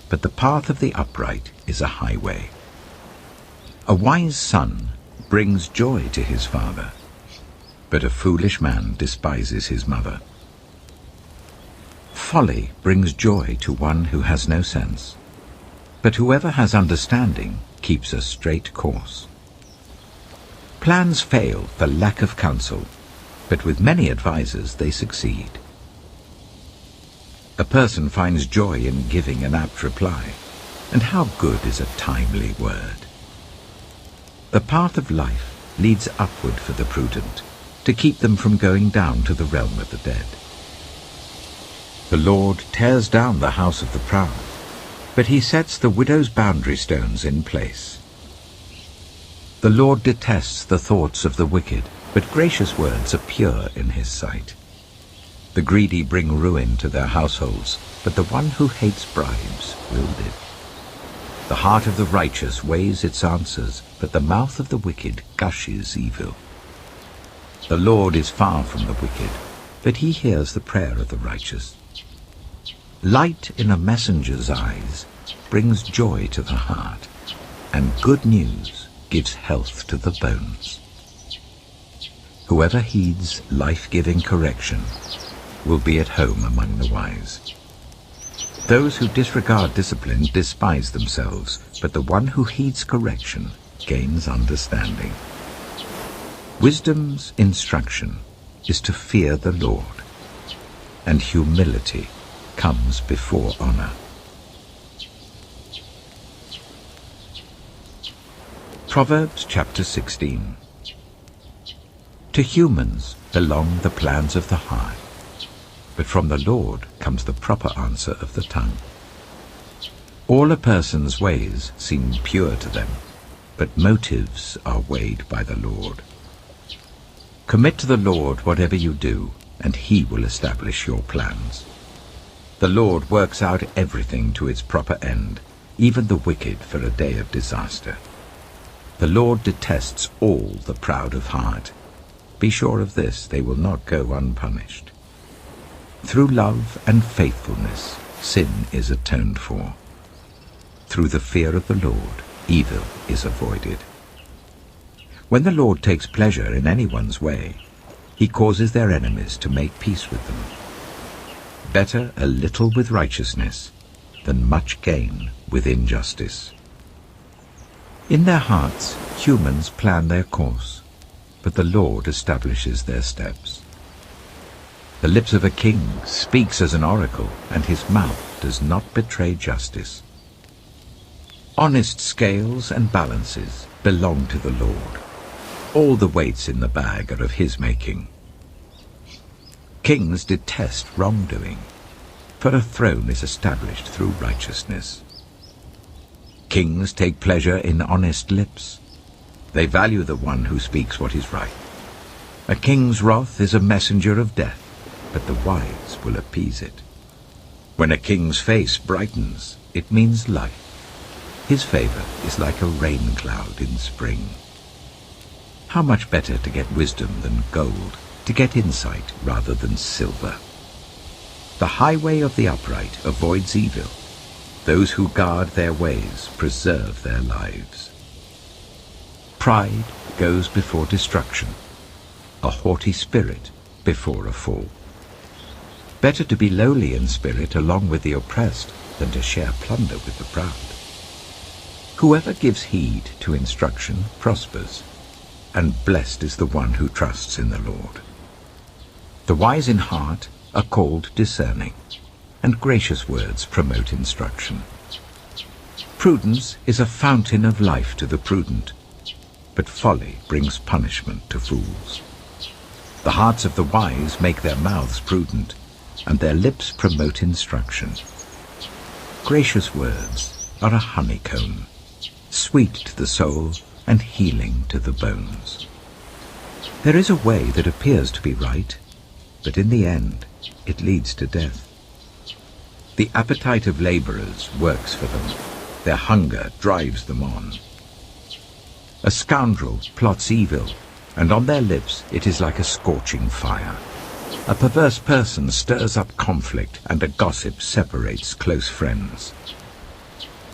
but the path of the upright is a highway. A wise son brings joy to his father, but a foolish man despises his mother. Folly brings joy to one who has no sense, but whoever has understanding keeps a straight course. Plans fail for lack of counsel, but with many advisers they succeed. A person finds joy in giving an apt reply, and how good is a timely word. The path of life leads upward for the prudent, to keep them from going down to the realm of the dead. The Lord tears down the house of the proud, but he sets the widow's boundary stones in place. The Lord detests the thoughts of the wicked, but gracious words are pure in his sight. The greedy bring ruin to their households, but the one who hates bribes will live. The heart of the righteous weighs its answers, but the mouth of the wicked gushes evil. The Lord is far from the wicked, but he hears the prayer of the righteous. Light in a messenger's eyes brings joy to the heart, and good news gives health to the bones. Whoever heeds life-giving correction will be at home among the wise. Those who disregard discipline despise themselves, but the one who heeds correction gains understanding. Wisdom's instruction is to fear the Lord, and humility comes before honor. Proverbs chapter 16. To humans belong the plans of the heart, but from the Lord comes the proper answer of the tongue. All a person's ways seem pure to them, but motives are weighed by the Lord. Commit to the Lord whatever you do, and he will establish your plans. The Lord works out everything to its proper end, even the wicked for a day of disaster. The Lord detests all the proud of heart. Be sure of this, they will not go unpunished. Through love and faithfulness, sin is atoned for. Through the fear of the Lord, evil is avoided. When the Lord takes pleasure in anyone's way, he causes their enemies to make peace with them. Better a little with righteousness than much gain with injustice. In their hearts, humans plan their course, but the Lord establishes their steps. The lips of a king speaks as an oracle, and his mouth does not betray justice. Honest scales and balances belong to the Lord. All the weights in the bag are of his making. Kings detest wrongdoing, for a throne is established through righteousness. Kings take pleasure in honest lips. They value the one who speaks what is right. A king's wrath is a messenger of death, but the wise will appease it. When a king's face brightens, it means life. His favor is like a rain cloud in spring. How much better to get wisdom than gold, to get insight rather than silver. The highway of the upright avoids evil. Those who guard their ways preserve their lives. Pride goes before destruction, a haughty spirit before a fall. Better to be lowly in spirit along with the oppressed than to share plunder with the proud. Whoever gives heed to instruction prospers, and blessed is the one who trusts in the Lord. The wise in heart are called discerning, and gracious words promote instruction. Prudence is a fountain of life to the prudent, but folly brings punishment to fools. The hearts of the wise make their mouths prudent, and their lips promote instruction. Gracious words are a honeycomb, sweet to the soul and healing to the bones. There is a way that appears to be right, but in the end it leads to death. The appetite of laborers works for them. Their hunger drives them on. A scoundrel plots evil, and on their lips it is like a scorching fire. A perverse person stirs up conflict, and a gossip separates close friends.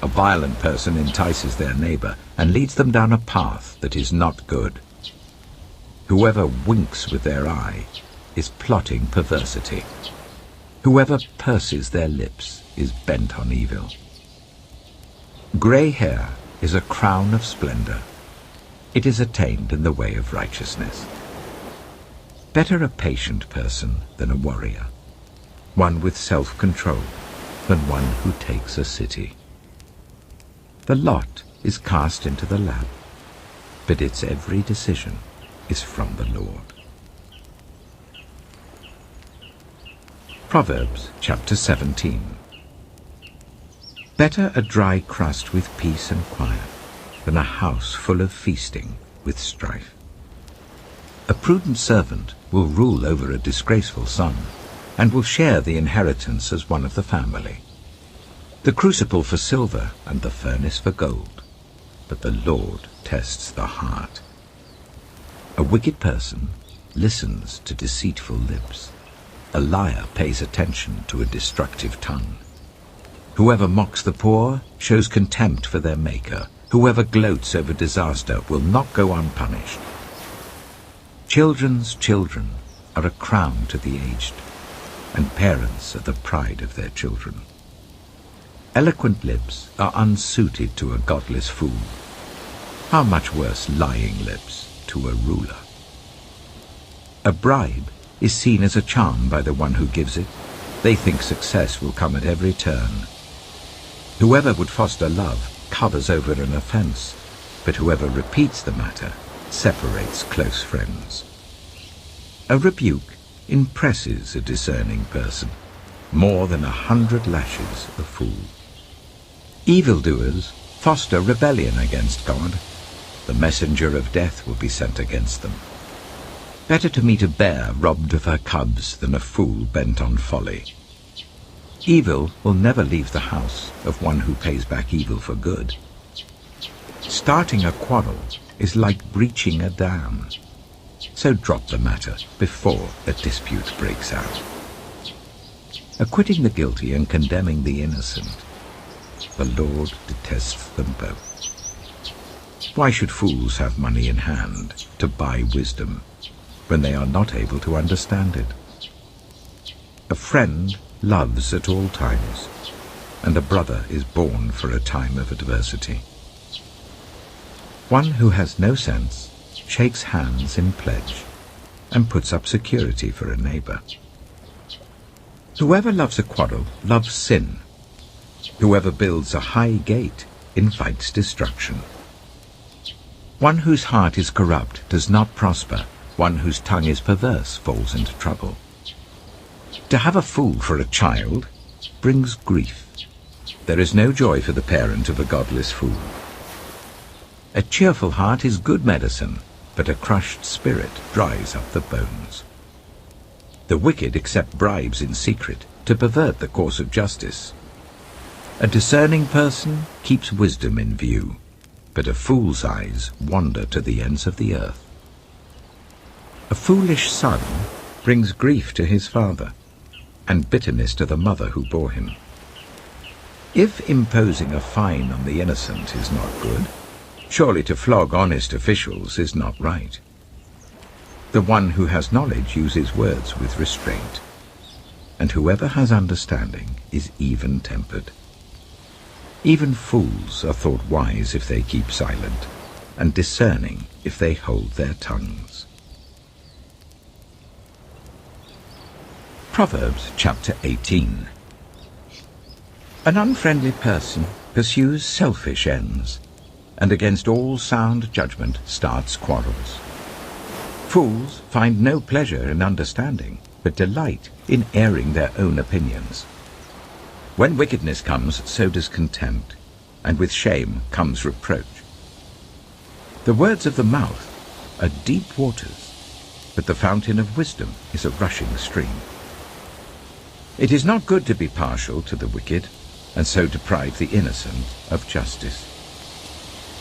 A violent person entices their neighbor and leads them down a path that is not good. Whoever winks with their eye is plotting perversity. Whoever purses their lips is bent on evil. Grey hair is a crown of splendor. It is attained in the way of righteousness. Better a patient person than a warrior, one with self-control than one who takes a city. The lot is cast into the lap, but its every decision is from the Lord. Proverbs chapter 17. Better a dry crust with peace and quiet than a house full of feasting with strife. A prudent servant will rule over a disgraceful son, and will share the inheritance as one of the family. The crucible for silver and the furnace for gold, but the Lord tests the heart. A wicked person listens to deceitful lips. A liar pays attention to a destructive tongue. Whoever mocks the poor shows contempt for their Maker. Whoever gloats over disaster will not go unpunished. Children's children are a crown to the aged, and parents are the pride of their children. Eloquent lips are unsuited to a godless fool. How much worse lying lips to a ruler. A bribe is seen as a charm by the one who gives it. They think success will come at every turn. Whoever would foster love covers over an offense, but whoever repeats the matter separates close friends. A rebuke impresses a discerning person more than 100 lashes a fool. Evildoers foster rebellion against God. The messenger of death will be sent against them. Better to meet a bear robbed of her cubs than a fool bent on folly. Evil will never leave the house of one who pays back evil for good. Starting a quarrel is like breaching a dam. So drop the matter before a dispute breaks out. Acquitting the guilty and condemning the innocent, the Lord detests them both. Why should fools have money in hand to buy wisdom when they are not able to understand it? A friend loves at all times, and a brother is born for a time of adversity. One who has no sense shakes hands in pledge and puts up security for a neighbor. Whoever loves a quarrel loves sin. Whoever builds a high gate invites destruction. One whose heart is corrupt does not prosper. One whose tongue is perverse falls into trouble. To have a fool for a child brings grief. There is no joy for the parent of a godless fool. A cheerful heart is good medicine, but a crushed spirit dries up the bones. The wicked accept bribes in secret to pervert the course of justice. A discerning person keeps wisdom in view, but a fool's eyes wander to the ends of the earth. A foolish son brings grief to his father, and bitterness to the mother who bore him. If imposing a fine on the innocent is not good, surely to flog honest officials is not right. The one who has knowledge uses words with restraint, and whoever has understanding is even-tempered. Even fools are thought wise if they keep silent, and discerning if they hold their tongues. Proverbs chapter 18. An unfriendly person pursues selfish ends, and against all sound judgment starts quarrels. Fools find no pleasure in understanding, but delight in airing their own opinions. When wickedness comes, so does contempt, and with shame comes reproach. The words of the mouth are deep waters, but the fountain of wisdom is a rushing stream. It is not good to be partial to the wicked, and so deprive the innocent of justice.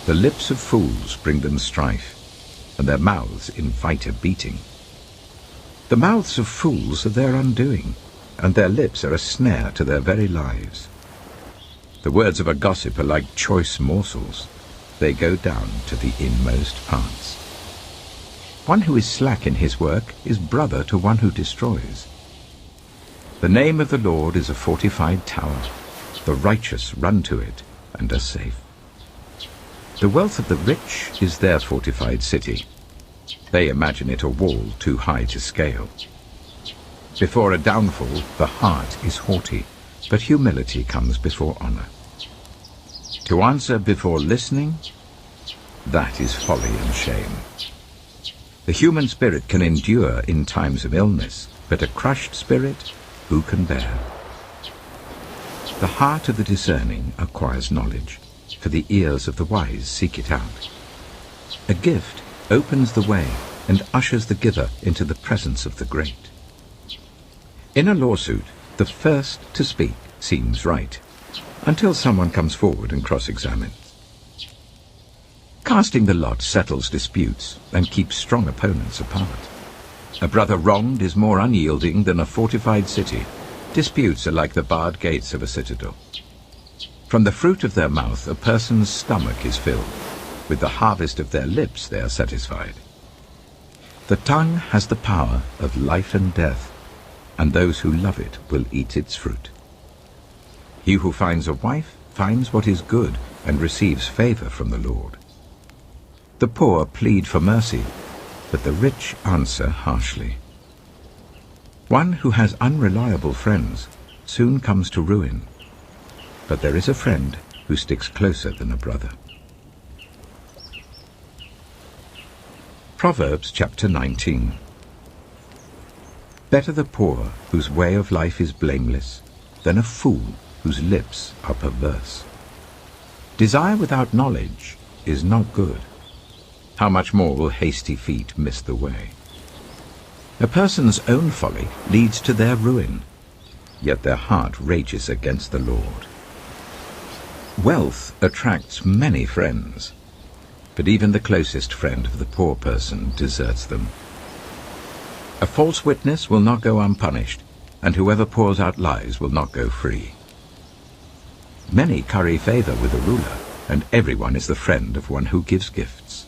The lips of fools bring them strife, and their mouths invite a beating. The mouths of fools are their undoing, and their lips are a snare to their very lives. The words of a gossip are like choice morsels. They go down to the inmost parts. One who is slack in his work is brother to one who destroys. The name of the Lord is a fortified tower. The righteous run to it and are safe. The wealth of the rich is their fortified city. They imagine it a wall too high to scale. Before a downfall, the heart is haughty, but humility comes before honor. To answer before listening, that is folly and shame. The human spirit can endure in times of illness, but a crushed spirit, who can bear? The heart of the discerning acquires knowledge, for the ears of the wise seek it out. A gift opens the way, and ushers the giver into the presence of the great. In a lawsuit, the first to speak seems right, until someone comes forward and cross-examines. Casting the lot settles disputes and keeps strong opponents apart. A brother wronged is more unyielding than a fortified city. Disputes are like the barred gates of a citadel. From the fruit of their mouth a person's stomach is filled. With the harvest of their lips they are satisfied. The tongue has the power of life and death, and those who love it will eat its fruit. He who finds a wife finds what is good and receives favor from the Lord. The poor plead for mercy, but the rich answer harshly. One who has unreliable friends soon comes to ruin, but there is a friend who sticks closer than a brother. Proverbs chapter 19. Better the poor whose way of life is blameless than a fool whose lips are perverse. Desire without knowledge is not good. How much more will hasty feet miss the way? A person's own folly leads to their ruin, yet their heart rages against the Lord. Wealth attracts many friends, but even the closest friend of the poor person deserts them. A false witness will not go unpunished, and whoever pours out lies will not go free. Many curry favor with a ruler, and everyone is the friend of one who gives gifts.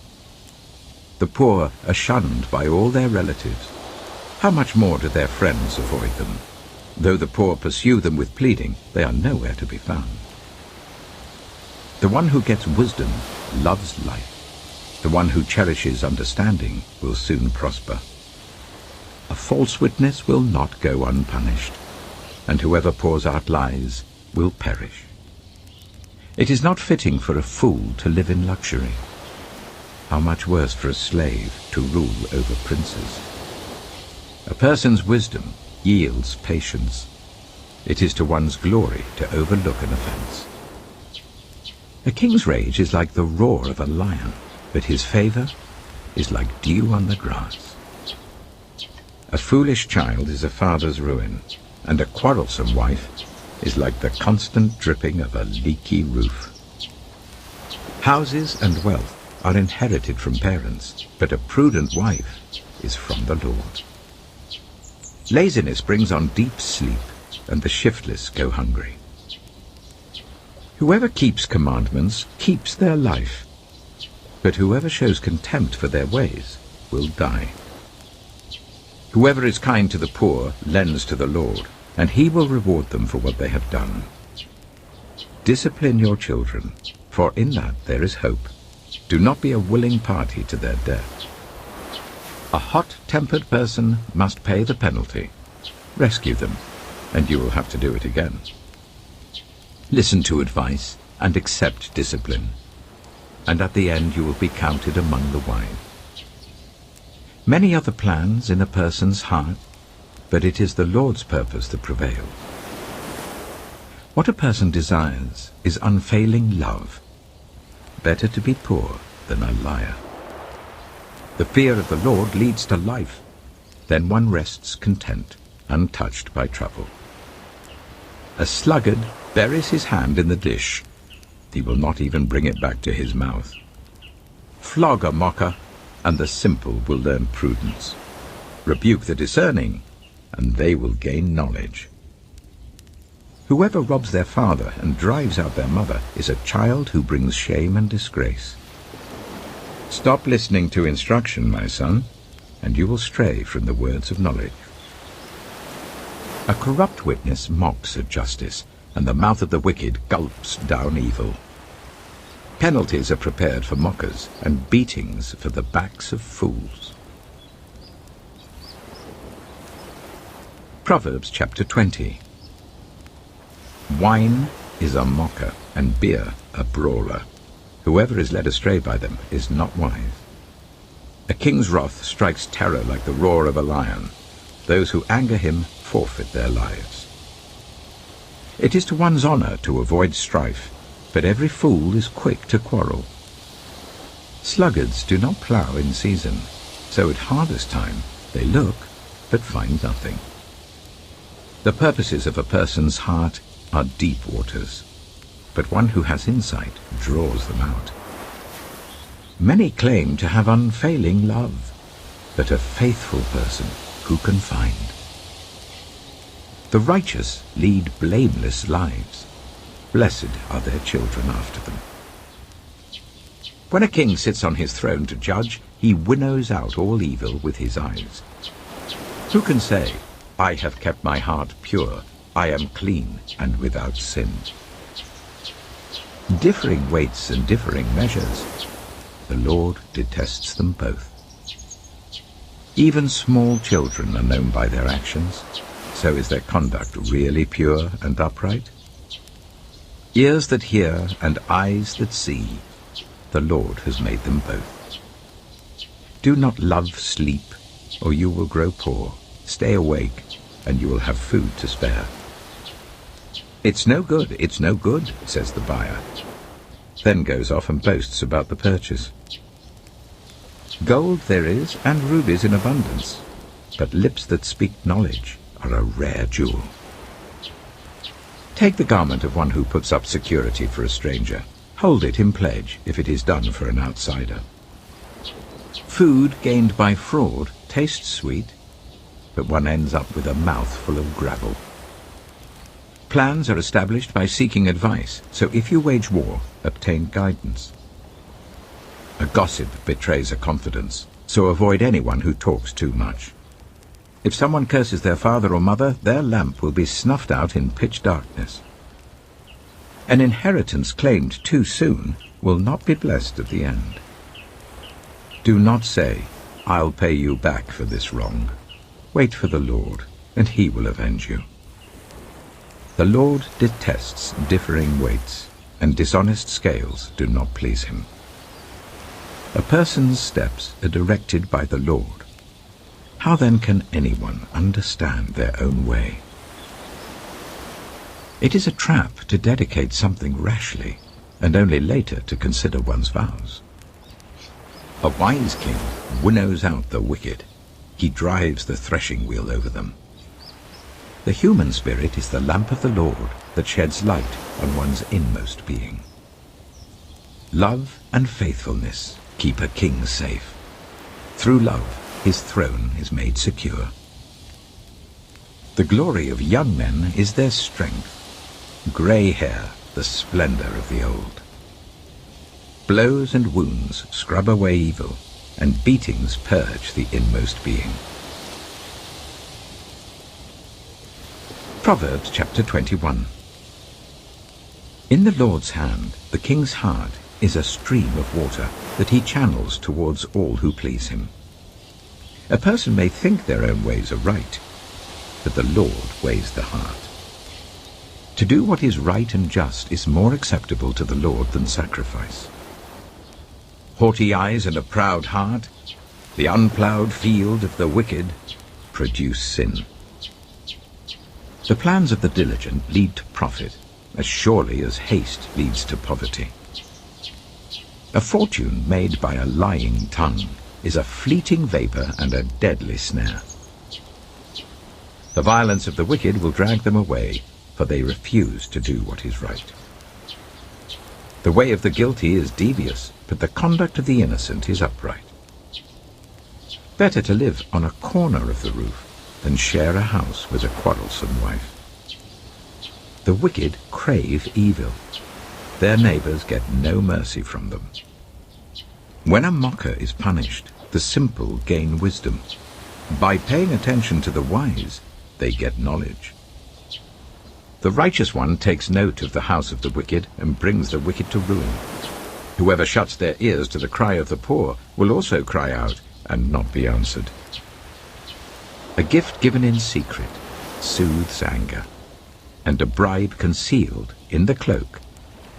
The poor are shunned by all their relatives. How much more do their friends avoid them? Though the poor pursue them with pleading, they are nowhere to be found. The one who gets wisdom loves life. The one who cherishes understanding will soon prosper. A false witness will not go unpunished, and whoever pours out lies will perish. It is not fitting for a fool to live in luxury. How much worse for a slave to rule over princes. A person's wisdom yields patience. It is to one's glory to overlook an offense. A king's rage is like the roar of a lion, but his favor is like dew on the grass. A foolish child is a father's ruin, and a quarrelsome wife is like the constant dripping of a leaky roof. Houses and wealth are inherited from parents, but a prudent wife is from the Lord. Laziness brings on deep sleep, and the shiftless go hungry. Whoever keeps commandments keeps their life, but whoever shows contempt for their ways will die. Whoever is kind to the poor lends to the Lord, and he will reward them for what they have done. Discipline your children, for in that there is hope. Do not be a willing party to their death. A hot-tempered person must pay the penalty. Rescue them, and you will have to do it again. Listen to advice and accept discipline, and at the end you will be counted among the wise. Many are the plans in a person's heart, but it is the Lord's purpose that prevails. What a person desires is unfailing love. Better to be poor than a liar. The fear of the Lord leads to life. Then one rests content, untouched by trouble. A sluggard buries his hand in the dish. He will not even bring it back to his mouth. Flog a mocker, and the simple will learn prudence. Rebuke the discerning, and they will gain knowledge. Whoever robs their father and drives out their mother is a child who brings shame and disgrace. Stop listening to instruction, my son, and you will stray from the words of knowledge. A corrupt witness mocks at justice, and the mouth of the wicked gulps down evil. Penalties are prepared for mockers, and beatings for the backs of fools. Proverbs chapter 20. Wine is a mocker, and beer a brawler. Whoever is led astray by them is not wise. A king's wrath strikes terror like the roar of a lion. Those who anger him forfeit their lives. It is to one's honor to avoid strife, but every fool is quick to quarrel. Sluggards do not plough in season, So at harvest time they look, but find nothing. The purposes of a person's heart are deep waters, but one who has insight draws them out. Many claim to have unfailing love, but a faithful person who can find? The righteous lead blameless lives. Blessed are their children after them. When a king sits on his throne to judge, he winnows out all evil with his eyes. Who can say, I have kept my heart pure, I am clean and without sin? Differing weights and differing measures, the Lord detests them both. Even small children are known by their actions, so is their conduct really pure and upright? Ears that hear and eyes that see, the Lord has made them both. Do not love sleep, or you will grow poor. Stay awake, and you will have food to spare. It's no good, says the buyer. Then goes off and boasts about the purchase. Gold there is, and rubies in abundance, but lips that speak knowledge are a rare jewel. Take the garment of one who puts up security for a stranger. Hold it in pledge if it is done for an outsider. Food gained by fraud tastes sweet, but one ends up with a mouth full of gravel. Plans are established by seeking advice, so if you wage war, obtain guidance. A gossip betrays a confidence, so avoid anyone who talks too much. If someone curses their father or mother, their lamp will be snuffed out in pitch darkness. An inheritance claimed too soon will not be blessed at the end. Do not say, I'll pay you back for this wrong. Wait for the Lord, and he will avenge you. The Lord detests differing weights, and dishonest scales do not please him. A person's steps are directed by the Lord. How then can anyone understand their own way? It is a trap to dedicate something rashly, and only later to consider one's vows. A wise king winnows out the wicked. He drives the threshing wheel over them. The human spirit is the lamp of the Lord that sheds light on one's inmost being. Love and faithfulness keep a king safe. Through love, his throne is made secure. The glory of young men is their strength. Grey hair, the splendor of the old. Blows and wounds scrub away evil, and beatings purge the inmost being. Proverbs chapter 21. In the Lord's hand, the king's heart is a stream of water that he channels towards all who please him. A person may think their own ways are right, but the Lord weighs the heart. To do what is right and just is more acceptable to the Lord than sacrifice. Haughty eyes and a proud heart, the unploughed field of the wicked, produce sin. The plans of the diligent lead to profit, as surely as haste leads to poverty. A fortune made by a lying tongue is a fleeting vapor and a deadly snare. The violence of the wicked will drag them away, for they refuse to do what is right. The way of the guilty is devious, but the conduct of the innocent is upright. Better to live on a corner of the roof than share a house with a quarrelsome wife. The wicked crave evil. Their neighbors get no mercy from them. When a mocker is punished, the simple gain wisdom. By paying attention to the wise, they get knowledge. The righteous one takes note of the house of the wicked and brings the wicked to ruin. Whoever shuts their ears to the cry of the poor will also cry out and not be answered. A gift given in secret soothes anger, and a bribe concealed in the cloak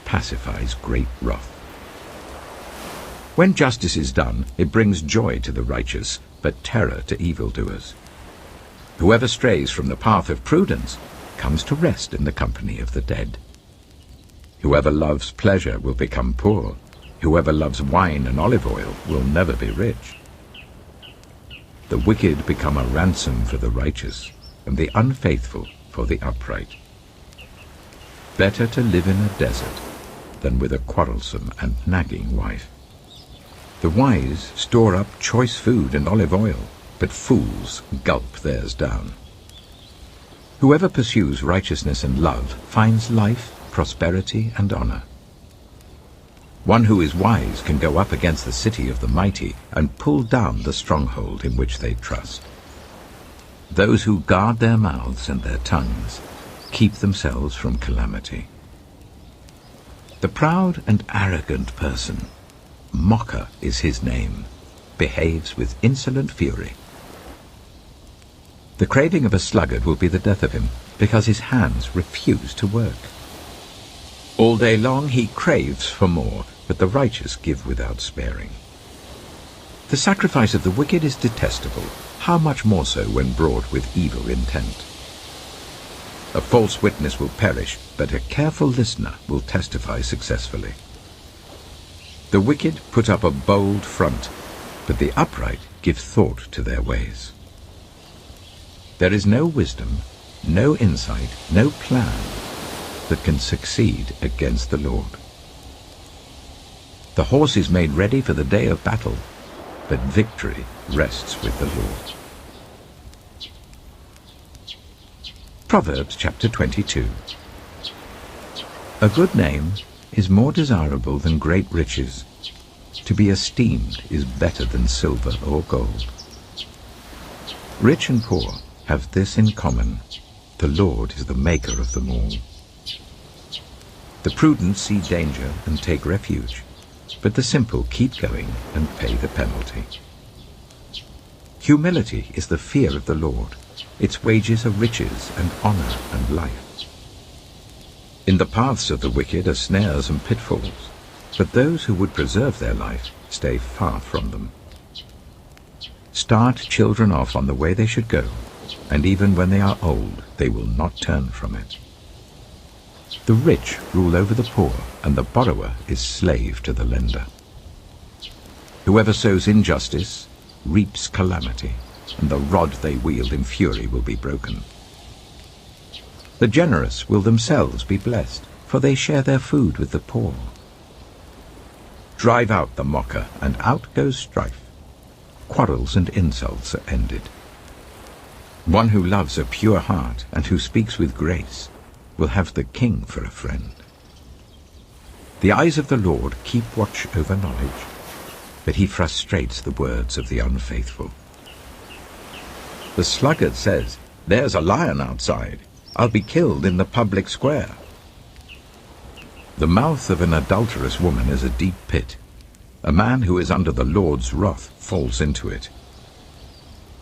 pacifies great wrath. When justice is done, it brings joy to the righteous, but terror to evildoers. Whoever strays from the path of prudence comes to rest in the company of the dead. Whoever loves pleasure will become poor. Whoever loves wine and olive oil will never be rich. The wicked become a ransom for the righteous, and the unfaithful for the upright. Better to live in a desert than with a quarrelsome and nagging wife. The wise store up choice food and olive oil, but fools gulp theirs down. Whoever pursues righteousness and love finds life, prosperity, and honor. One who is wise can go up against the city of the mighty and pull down the stronghold in which they trust. Those who guard their mouths and their tongues keep themselves from calamity. The proud and arrogant person, mocker is his name, behaves with insolent fury. The craving of a sluggard will be the death of him, because his hands refuse to work. All day long he craves for more, but the righteous give without sparing. The sacrifice of the wicked is detestable, how much more so when brought with evil intent. A false witness will perish, but a careful listener will testify successfully. The wicked put up a bold front, but the upright give thought to their ways. There is no wisdom, no insight, no plan that can succeed against the Lord. The horse is made ready for the day of battle, but victory rests with the Lord. Proverbs chapter 22. A good name is more desirable than great riches. To be esteemed is better than silver or gold. Rich and poor have this in common: the Lord is the maker of them all. The prudent see danger and take refuge, but the simple keep going and pay the penalty. Humility is the fear of the Lord. Its wages are riches and honor and life. In the paths of the wicked are snares and pitfalls, but those who would preserve their life stay far from them. Start children off on the way they should go, and even when they are old, they will not turn from it. The rich rule over the poor, and the borrower is slave to the lender. Whoever sows injustice reaps calamity, and the rod they wield in fury will be broken. The generous will themselves be blessed, for they share their food with the poor. Drive out the mocker, and out goes strife. Quarrels and insults are ended. One who loves a pure heart and who speaks with grace will have the king for a friend. The eyes of the Lord keep watch over knowledge, but he frustrates the words of the unfaithful. The sluggard says, "There's a lion outside. I'll be killed in the public square." The mouth of an adulterous woman is a deep pit. A man who is under the Lord's wrath falls into it.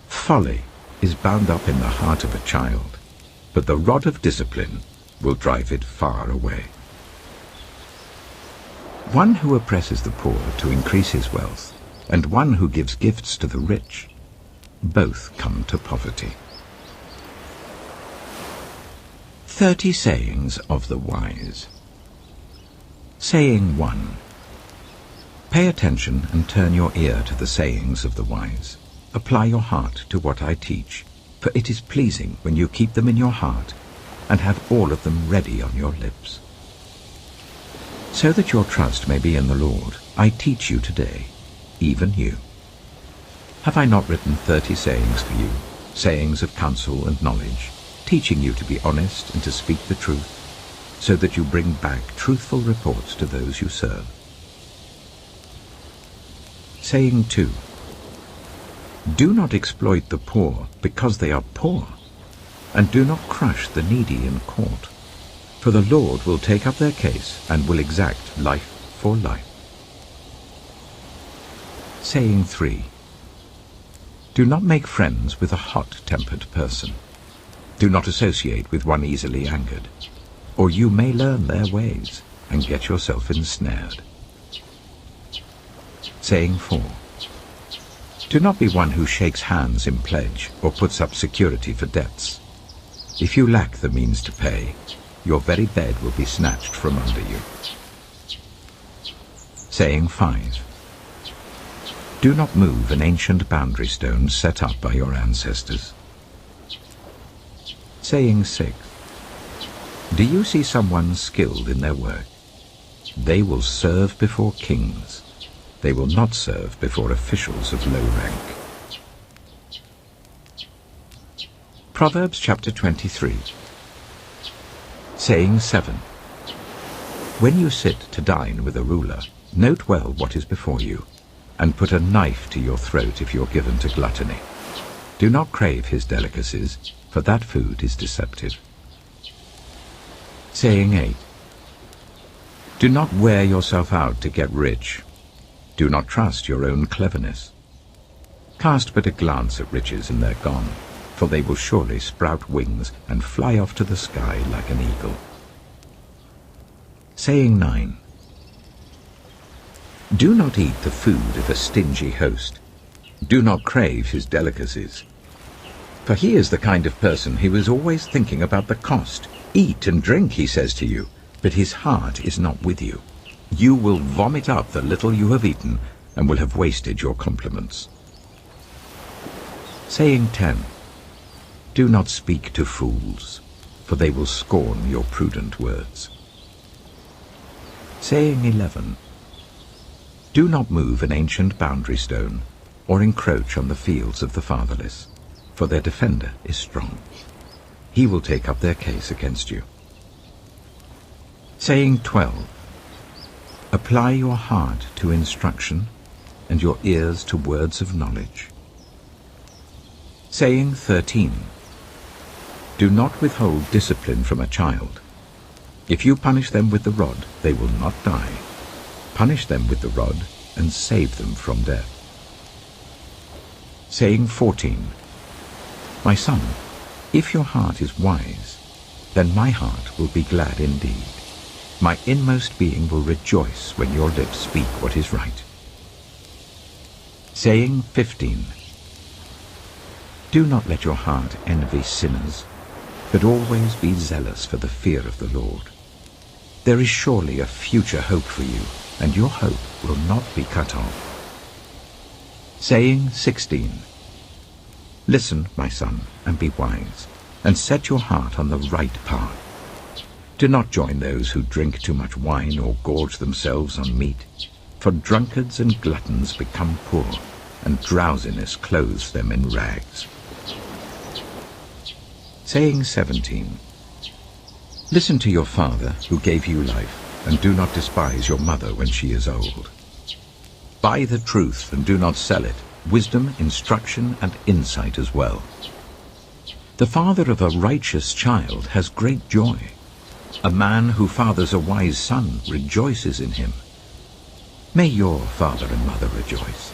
Folly is bound up in the heart of a child, but the rod of discipline will drive it far away. One who oppresses the poor to increase his wealth, and one who gives gifts to the rich, both come to poverty. 30 sayings of the wise. Saying 1. Pay attention and turn your ear to the sayings of the wise. Apply your heart to what I teach, for it is pleasing when you keep them in your heart and have all of them ready on your lips. So that your trust may be in the Lord, I teach you today, even you. Have I not written 30 sayings for you, sayings of counsel and knowledge, teaching you to be honest and to speak the truth, so that you bring back truthful reports to those you serve? Saying 2. Do not exploit the poor because they are poor, and do not crush the needy in court, for the Lord will take up their case and will exact life for life. Saying 3. Do not make friends with a hot-tempered person. Do not associate with one easily angered, or you may learn their ways and get yourself ensnared. Saying 4. Do not be one who shakes hands in pledge or puts up security for debts. If you lack the means to pay, your very bed will be snatched from under you. Saying 5. Do not move an ancient boundary stone set up by your ancestors. Saying 6. Do you see someone skilled in their work? They will serve before kings. They will not serve before officials of low rank. Proverbs chapter 23. Saying 7. When you sit to dine with a ruler, note well what is before you, and put a knife to your throat if you're given to gluttony. Do not crave his delicacies, for that food is deceptive. Saying 8. Do not wear yourself out to get rich. Do not trust your own cleverness. Cast but a glance at riches and they're gone, for they will surely sprout wings and fly off to the sky like an eagle. Saying 9. Do not eat the food of a stingy host. Do not crave his delicacies. For he is the kind of person who is always thinking about the cost. Eat and drink, he says to you, but his heart is not with you. You will vomit up the little you have eaten and will have wasted your compliments. Saying 10. Do not speak to fools, for they will scorn your prudent words. Saying 11. Do not move an ancient boundary stone, or encroach on the fields of the fatherless, for their defender is strong. He will take up their case against you. Saying 12. Apply your heart to instruction, and your ears to words of knowledge. Saying 13. Do not withhold discipline from a child. If you punish them with the rod, they will not die. Punish them with the rod, and save them from death. Saying 14. My son, if your heart is wise, then my heart will be glad indeed. My inmost being will rejoice when your lips speak what is right. Saying 15. Do not let your heart envy sinners, but always be zealous for the fear of the Lord. There is surely a future hope for you, and your hope will not be cut off. Saying 16. Listen, my son, and be wise, and set your heart on the right path. Do not join those who drink too much wine or gorge themselves on meat, for drunkards and gluttons become poor, and drowsiness clothes them in rags. Saying 17. Listen to your father who gave you life, and do not despise your mother when she is old. Buy the truth and do not sell it, wisdom, instruction, and insight as well. The father of a righteous child has great joy. A man who fathers a wise son rejoices in him. May your father and mother rejoice.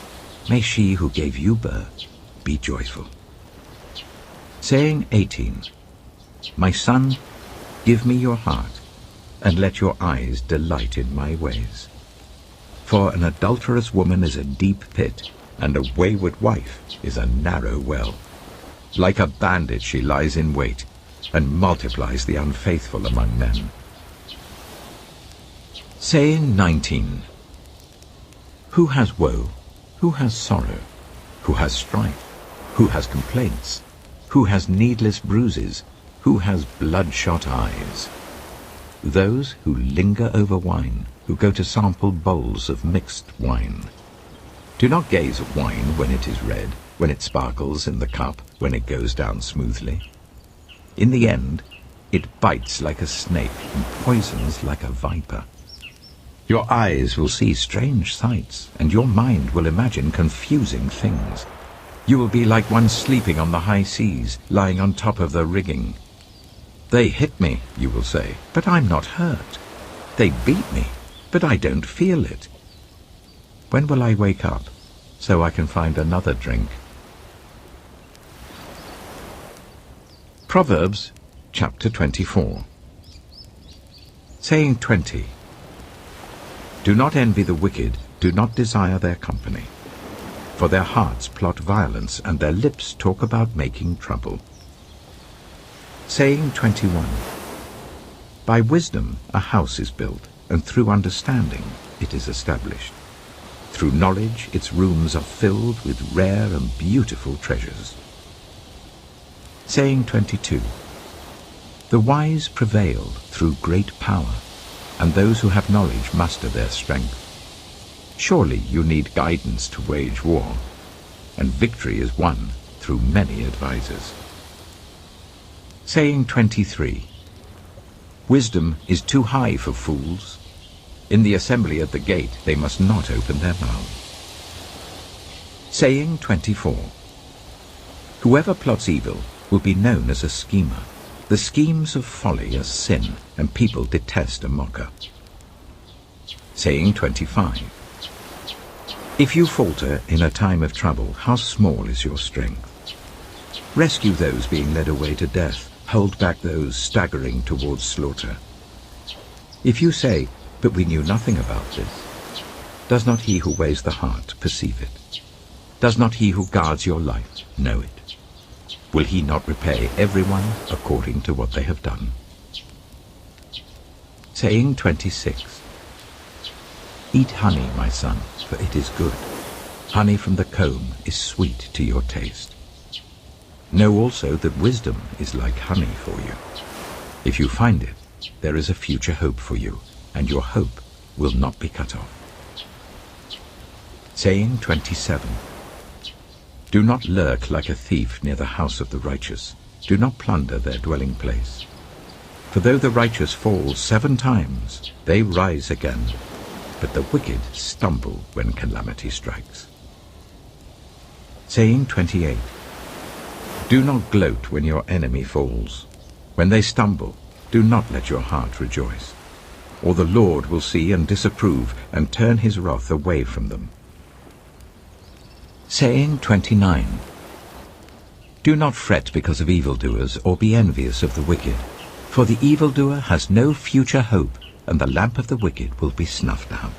May she who gave you birth be joyful. Saying 18. My son, give me your heart, and let your eyes delight in my ways. For an adulterous woman is a deep pit, and a wayward wife is a narrow well. Like a bandit she lies in wait, and multiplies the unfaithful among men. Saying 19. Who has woe? Who has sorrow? Who has strife? Who has complaints? Who has needless bruises? Who has bloodshot eyes? Those who linger over wine, who go to sample bowls of mixed wine. Do not gaze at wine when it is red, when it sparkles in the cup, when it goes down smoothly. In the end, it bites like a snake and poisons like a viper. Your eyes will see strange sights, and your mind will imagine confusing things. You will be like one sleeping on the high seas, lying on top of the rigging. They hit me, you will say, but I'm not hurt. They beat me, but I don't feel it. When will I wake up, so I can find another drink? Proverbs chapter 24. Saying 20. Do not envy the wicked, do not desire their company. For their hearts plot violence, and their lips talk about making trouble. Saying 21. By wisdom a house is built, and through understanding it is established. Through knowledge, its rooms are filled with rare and beautiful treasures. Saying 22. The wise prevail through great power, and those who have knowledge master their strength. Surely you need guidance to wage war, and victory is won through many advisers. Saying 23. Wisdom is too high for fools. In the assembly at the gate they must not open their mouths. Saying 24. Whoever plots evil will be known as a schemer. The schemes of folly are sin, and people detest a mocker. Saying 25. If you falter in a time of trouble, how small is your strength? Rescue those being led away to death. Hold back those staggering towards slaughter. If you say, "But we knew nothing about this," does not he who weighs the heart perceive it? Does not he who guards your life know it? Will he not repay everyone according to what they have done? Saying 26. Eat honey, my son, for it is good. Honey from the comb is sweet to your taste. Know also that wisdom is like honey for you. If you find it, there is a future hope for you, and your hope will not be cut off. Saying 27. Do not lurk like a thief near the house of the righteous. Do not plunder their dwelling place. For though the righteous fall 7 times, they rise again, but the wicked stumble when calamity strikes. Saying 28. Do not gloat when your enemy falls. When they stumble, do not let your heart rejoice. Or the Lord will see and disapprove and turn his wrath away from them. Saying 29. Do not fret because of evildoers, or be envious of the wicked. For the evildoer has no future hope, and the lamp of the wicked will be snuffed out.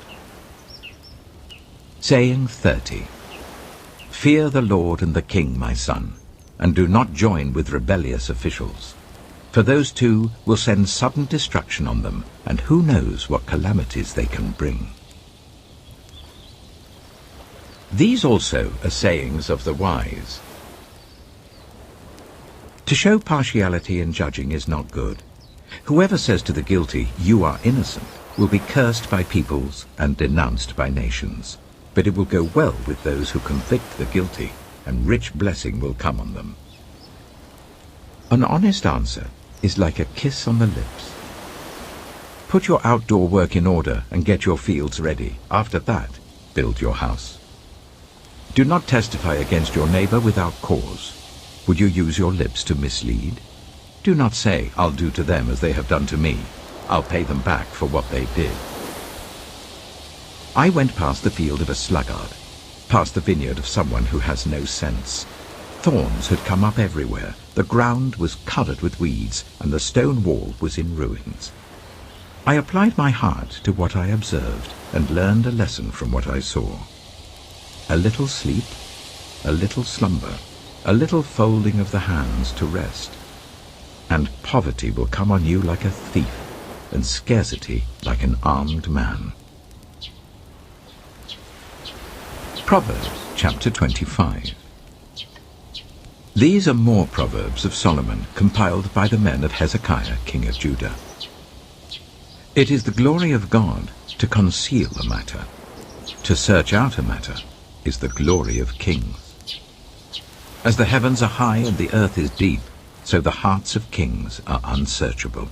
Saying 30. Fear the Lord and the King, my son, and do not join with rebellious officials. For those two will send sudden destruction on them, and who knows what calamities they can bring. These also are sayings of the wise. To show partiality in judging is not good. Whoever says to the guilty, "You are innocent," will be cursed by peoples and denounced by nations. But it will go well with those who convict the guilty, and rich blessing will come on them. An honest answer is like a kiss on the lips. Put your outdoor work in order and get your fields ready. After that, build your house. Do not testify against your neighbor without cause. Would you use your lips to mislead? Do not say, "I'll do to them as they have done to me. I'll pay them back for what they did." I went past the field of a sluggard, past the vineyard of someone who has no sense. Thorns had come up everywhere, the ground was covered with weeds, and the stone wall was in ruins. I applied my heart to what I observed, and learned a lesson from what I saw. A little sleep, a little slumber, a little folding of the hands to rest, and poverty will come on you like a thief, and scarcity like an armed man. Proverbs chapter 25. These are more Proverbs of Solomon, compiled by the men of Hezekiah, king of Judah. It is the glory of God to conceal a matter. To search out a matter is the glory of kings. As the heavens are high and the earth is deep, so the hearts of kings are unsearchable.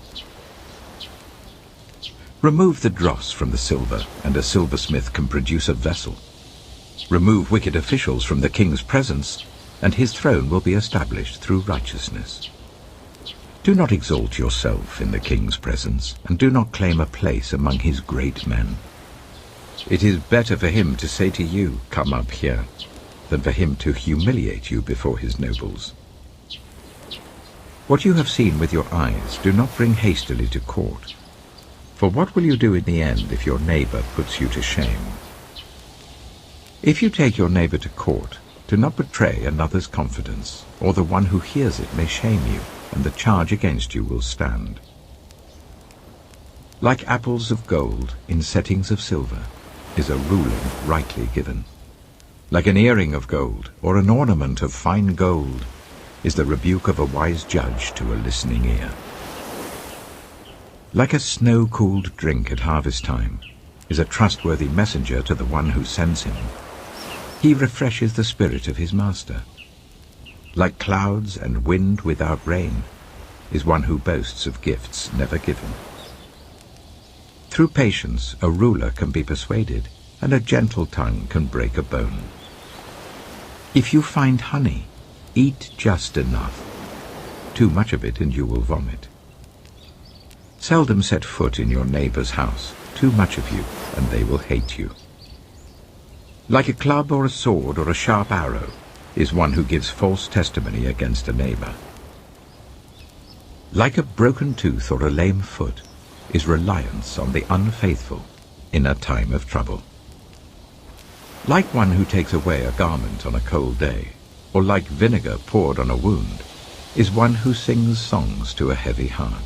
Remove the dross from the silver, and a silversmith can produce a vessel. Remove wicked officials from the king's presence, and his throne will be established through righteousness. Do not exalt yourself in the king's presence, and do not claim a place among his great men. It is better for him to say to you, "Come up here," than for him to humiliate you before his nobles. What you have seen with your eyes, do not bring hastily to court. For what will you do in the end if your neighbor puts you to shame? If you take your neighbor to court, do not betray another's confidence, or the one who hears it may shame you, and the charge against you will stand. Like apples of gold in settings of silver, is a ruling rightly given. Like an earring of gold or an ornament of fine gold is the rebuke of a wise judge to a listening ear. Like a snow-cooled drink at harvest time is a trustworthy messenger to the one who sends him. He refreshes the spirit of his master. Like clouds and wind without rain is one who boasts of gifts never given. Through patience a ruler can be persuaded, and a gentle tongue can break a bone. If you find honey, eat just enough. Too much of it and you will vomit. Seldom set foot in your neighbor's house. Too much of you and they will hate you. Like a club or a sword or a sharp arrow is one who gives false testimony against a neighbor. Like a broken tooth or a lame foot is reliance on the unfaithful in a time of trouble. Like one who takes away a garment on a cold day, or like vinegar poured on a wound, is one who sings songs to a heavy heart.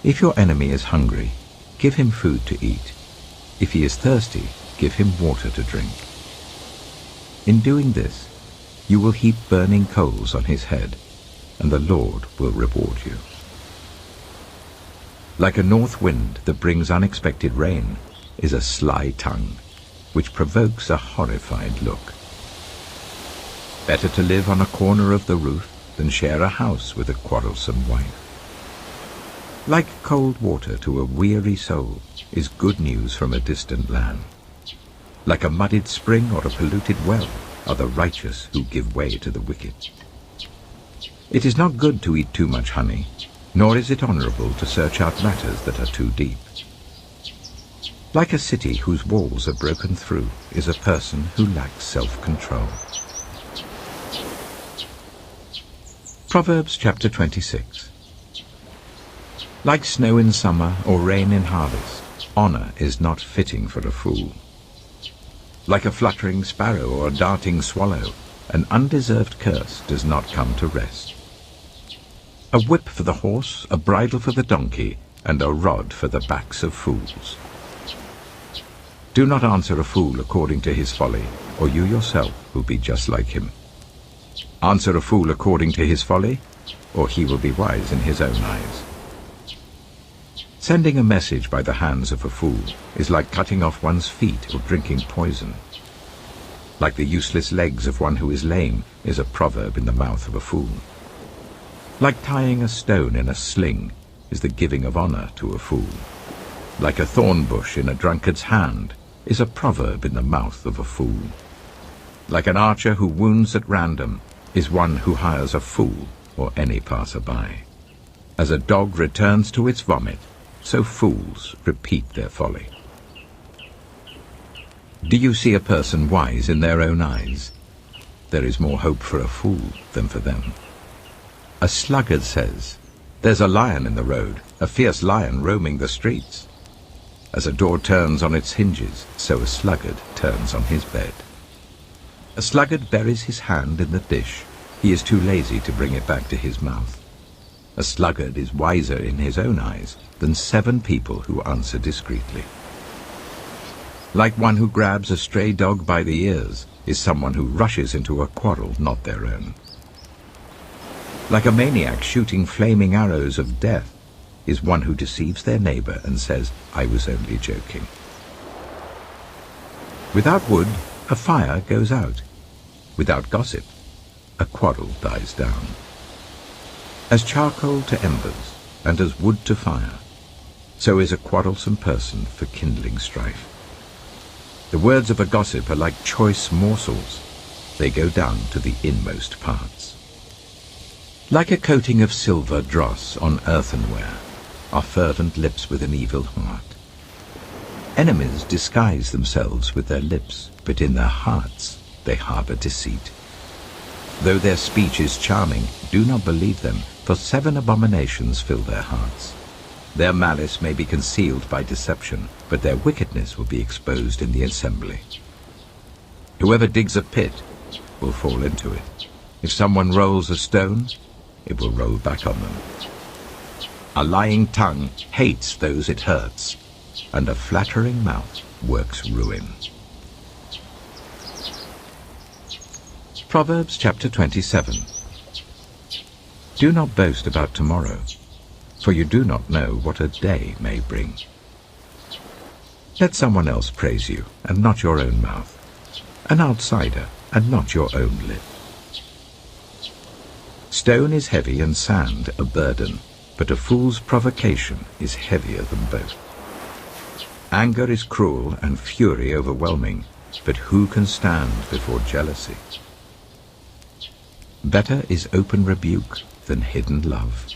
If your enemy is hungry, give him food to eat. If he is thirsty, give him water to drink. In doing this, you will heap burning coals on his head, and the Lord will reward you. Like a north wind that brings unexpected rain is a sly tongue, which provokes a horrified look. Better to live on a corner of the roof than share a house with a quarrelsome wife. Like cold water to a weary soul is good news from a distant land. Like a muddied spring or a polluted well are the righteous who give way to the wicked. It is not good to eat too much honey, nor is it honorable to search out matters that are too deep. Like a city whose walls are broken through is a person who lacks self-control. Proverbs chapter 26. Like snow in summer or rain in harvest, honor is not fitting for a fool. Like a fluttering sparrow or a darting swallow, an undeserved curse does not come to rest. A whip for the horse, a bridle for the donkey, and a rod for the backs of fools. Do not answer a fool according to his folly, or you yourself will be just like him. Answer a fool according to his folly, or he will be wise in his own eyes. Sending a message by the hands of a fool is like cutting off one's feet or drinking poison. Like the useless legs of one who is lame is a proverb in the mouth of a fool. Like tying a stone in a sling is the giving of honor to a fool. Like a thorn bush in a drunkard's hand is a proverb in the mouth of a fool. Like an archer who wounds at random is one who hires a fool or any passer-by. As a dog returns to its vomit, so fools repeat their folly. Do you see a person wise in their own eyes? There is more hope for a fool than for them. A sluggard says, "There's a lion in the road, a fierce lion roaming the streets." As a door turns on its hinges, so a sluggard turns on his bed. A sluggard buries his hand in the dish. He is too lazy to bring it back to his mouth. A sluggard is wiser in his own eyes than 7 people who answer discreetly. Like one who grabs a stray dog by the ears is someone who rushes into a quarrel not their own. Like a maniac shooting flaming arrows of death is one who deceives their neighbor and says, "I was only joking." Without wood, a fire goes out. Without gossip, a quarrel dies down. As charcoal to embers, and as wood to fire, so is a quarrelsome person for kindling strife. The words of a gossip are like choice morsels. They go down to the inmost parts. Like a coating of silver dross on earthenware are fervent lips with an evil heart. Enemies disguise themselves with their lips, but in their hearts they harbor deceit. Though their speech is charming, do not believe them, for 7 abominations fill their hearts. Their malice may be concealed by deception, but their wickedness will be exposed in the assembly. Whoever digs a pit will fall into it. If someone rolls a stone, it will roll back on them. A lying tongue hates those it hurts, and a flattering mouth works ruin. Proverbs chapter 27. Do not boast about tomorrow, for you do not know what a day may bring. Let someone else praise you, and not your own mouth, an outsider, and not your own lip. Stone is heavy and sand a burden, but a fool's provocation is heavier than both. Anger is cruel and fury overwhelming, but who can stand before jealousy? Better is open rebuke than hidden love.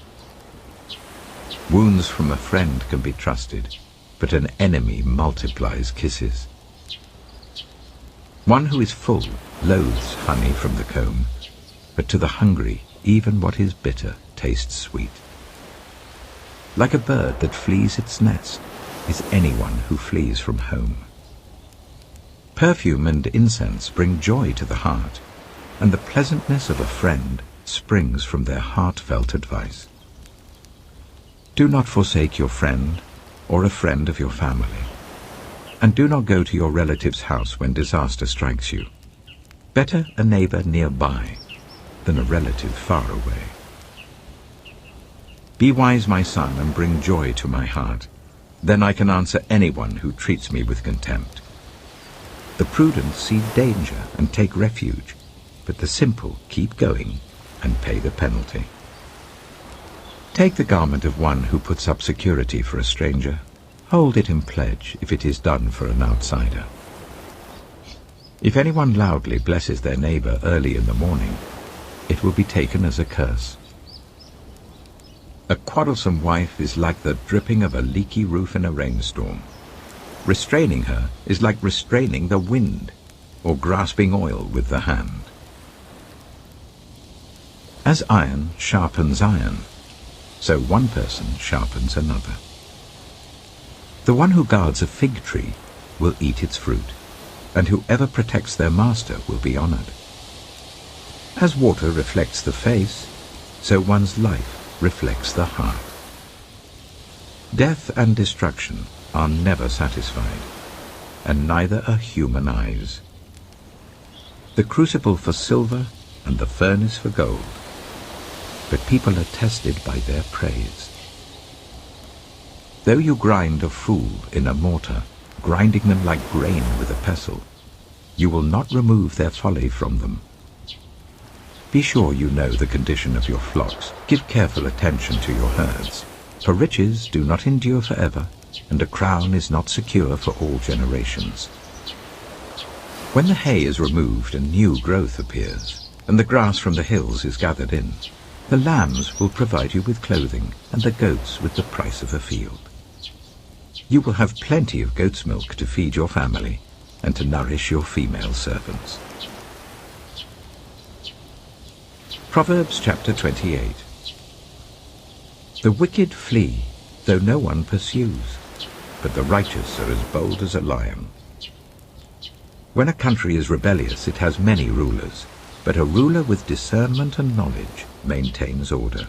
Wounds from a friend can be trusted, but an enemy multiplies kisses. One who is full loathes honey from the comb, but to the hungry even what is bitter tastes sweet. Like a bird that flees its nest is anyone who flees from home. Perfume and incense bring joy to the heart, and the pleasantness of a friend springs from their heartfelt advice. Do not forsake your friend or a friend of your family, and do not go to your relative's house when disaster strikes you. Better a neighbor nearby than a relative far away. Be wise, my son, and bring joy to my heart. Then I can answer anyone who treats me with contempt. The prudent see danger and take refuge, but the simple keep going and pay the penalty. Take the garment of one who puts up security for a stranger. Hold it in pledge if it is done for an outsider. If anyone loudly blesses their neighbor early in the morning, it will be taken as a curse. A quarrelsome wife is like the dripping of a leaky roof in a rainstorm. Restraining her is like restraining the wind, or grasping oil with the hand. As iron sharpens iron, so one person sharpens another. The one who guards a fig tree will eat its fruit, and whoever protects their master will be honored. As water reflects the face, so one's life reflects the heart. Death and destruction are never satisfied, and neither are human eyes. The crucible for silver and the furnace for gold, but people are tested by their praise. Though you grind a fool in a mortar, grinding them like grain with a pestle, you will not remove their folly from them. Be sure you know the condition of your flocks. Give careful attention to your herds, for riches do not endure forever, and a crown is not secure for all generations. When the hay is removed and new growth appears, and the grass from the hills is gathered in, the lambs will provide you with clothing, and the goats with the price of a field. You will have plenty of goat's milk to feed your family, and to nourish your female servants. Proverbs chapter 28. The wicked flee, though no one pursues, but the righteous are as bold as a lion. When a country is rebellious, it has many rulers, but a ruler with discernment and knowledge maintains order.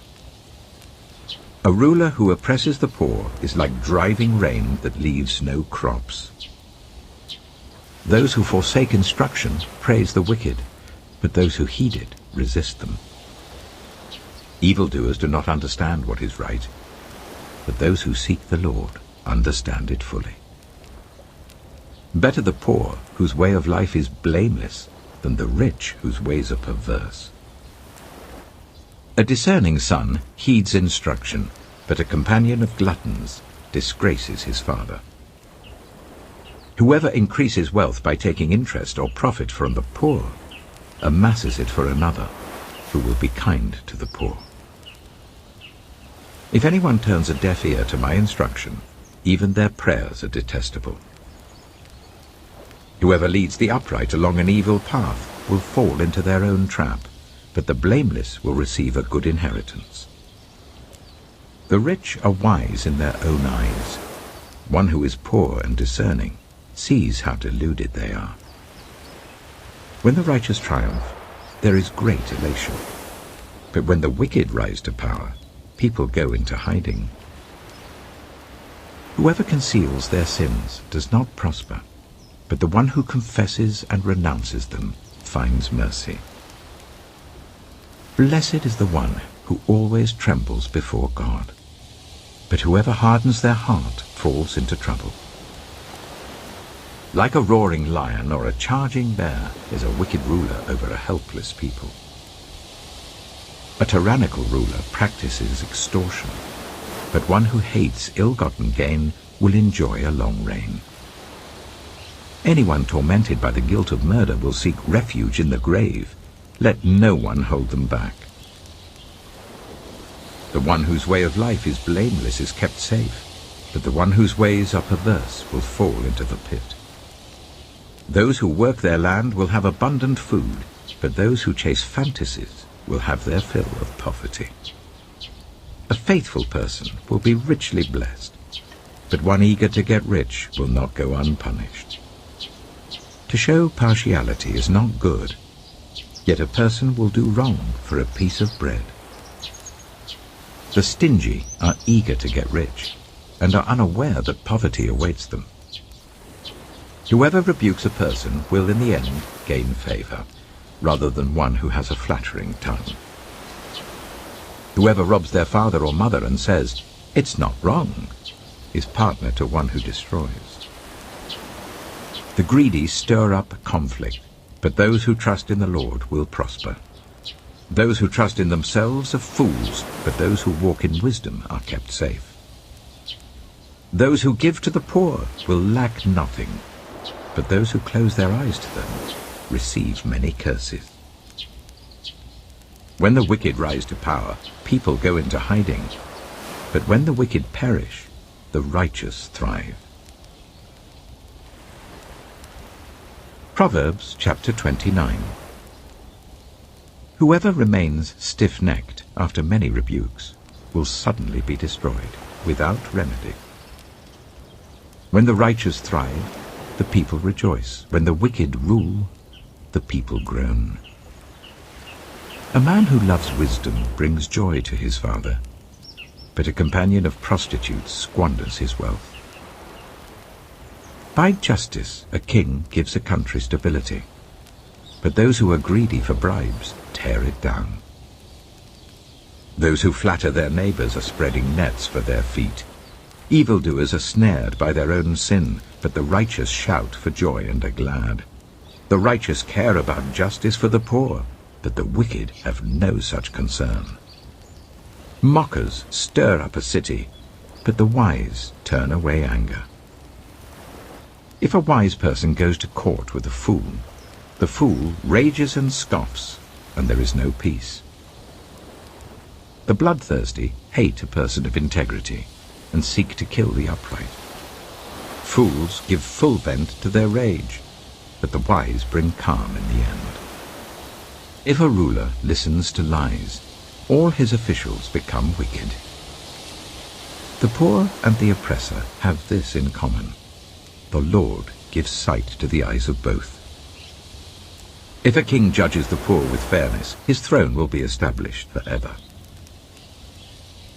A ruler who oppresses the poor is like driving rain that leaves no crops. Those who forsake instruction praise the wicked, but those who heed it resist them. Evildoers do not understand what is right, but those who seek the Lord understand it fully. Better the poor, whose way of life is blameless, than the rich, whose ways are perverse. A discerning son heeds instruction, but a companion of gluttons disgraces his father. Whoever increases wealth by taking interest or profit from the poor amasses it for another, who will be kind to the poor. If anyone turns a deaf ear to my instruction, even their prayers are detestable. Whoever leads the upright along an evil path will fall into their own trap, but the blameless will receive a good inheritance. The rich are wise in their own eyes. One who is poor and discerning sees how deluded they are. When the righteous triumph, there is great elation. But when the wicked rise to power, people go into hiding. Whoever conceals their sins does not prosper, but the one who confesses and renounces them finds mercy. Blessed is the one who always trembles before God, but whoever hardens their heart falls into trouble. Like a roaring lion or a charging bear is a wicked ruler over a helpless people. A tyrannical ruler practices extortion, but one who hates ill-gotten gain will enjoy a long reign. Anyone tormented by the guilt of murder will seek refuge in the grave. Let no one hold them back. The one whose way of life is blameless is kept safe, but the one whose ways are perverse will fall into the pit. Those who work their land will have abundant food, but those who chase fantasies will have their fill of poverty. A faithful person will be richly blessed, but one eager to get rich will not go unpunished. To show partiality is not good, yet a person will do wrong for a piece of bread. The stingy are eager to get rich, and are unaware that poverty awaits them. Whoever rebukes a person will in the end gain favor, rather than one who has a flattering tongue. Whoever robs their father or mother and says, "It's not wrong," is partner to one who destroys. The greedy stir up conflict, but those who trust in the Lord will prosper. Those who trust in themselves are fools, but those who walk in wisdom are kept safe. Those who give to the poor will lack nothing, but those who close their eyes to them receive many curses. When the wicked rise to power, people go into hiding, but when the wicked perish, the righteous thrive. Proverbs chapter 29. Whoever remains stiff-necked after many rebukes will suddenly be destroyed without remedy. When the righteous thrive, the people rejoice. When the wicked rule, the people groan. A man who loves wisdom brings joy to his father, but a companion of prostitutes squanders his wealth. By justice a king gives a country stability, but those who are greedy for bribes tear it down. Those who flatter their neighbors are spreading nets for their feet. Evildoers are snared by their own sin, but the righteous shout for joy and are glad. The righteous care about justice for the poor, but the wicked have no such concern. Mockers stir up a city, but the wise turn away anger. If a wise person goes to court with a fool, the fool rages and scoffs, and there is no peace. The bloodthirsty hate a person of integrity and seek to kill the upright. Fools give full vent to their rage, but the wise bring calm in the end. If a ruler listens to lies, all his officials become wicked. The poor and the oppressor have this in common: the Lord gives sight to the eyes of both. If a king judges the poor with fairness, his throne will be established forever.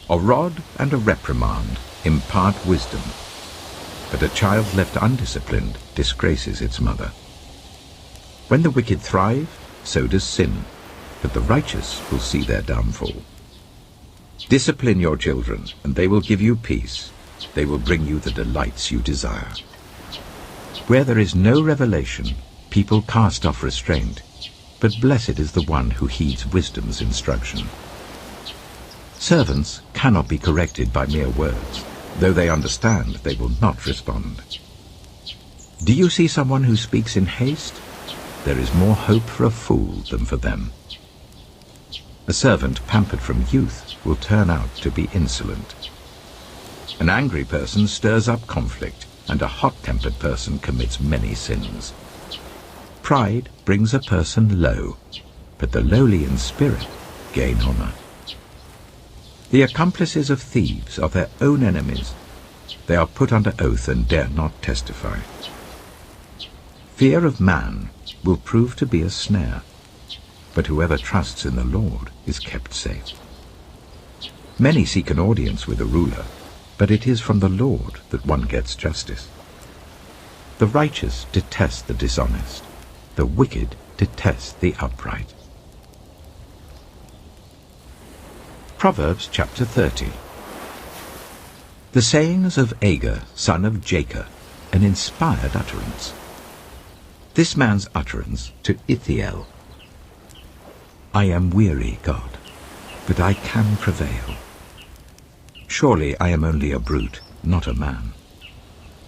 A rod and a reprimand impart wisdom, but a child left undisciplined disgraces its mother. When the wicked thrive, so does sin, but the righteous will see their downfall. Discipline your children, and they will give you peace. They will bring you the delights you desire. Where there is no revelation, people cast off restraint, but blessed is the one who heeds wisdom's instruction. Servants cannot be corrected by mere words. Though they understand, they will not respond. Do you see someone who speaks in haste? There is more hope for a fool than for them. A servant pampered from youth will turn out to be insolent. An angry person stirs up conflict, and a hot-tempered person commits many sins. Pride brings a person low, but the lowly in spirit gain honor. The accomplices of thieves are their own enemies. They are put under oath and dare not testify. Fear of man will prove to be a snare, but whoever trusts in the Lord is kept safe. Many seek an audience with a ruler, but it is from the Lord that one gets justice. The righteous detest the dishonest, the wicked detest the upright. Proverbs chapter 30. The sayings of Agur, son of Jacob, an inspired utterance. This man's utterance to Ithiel. I am weary, God, but I can prevail. Surely I am only a brute, not a man.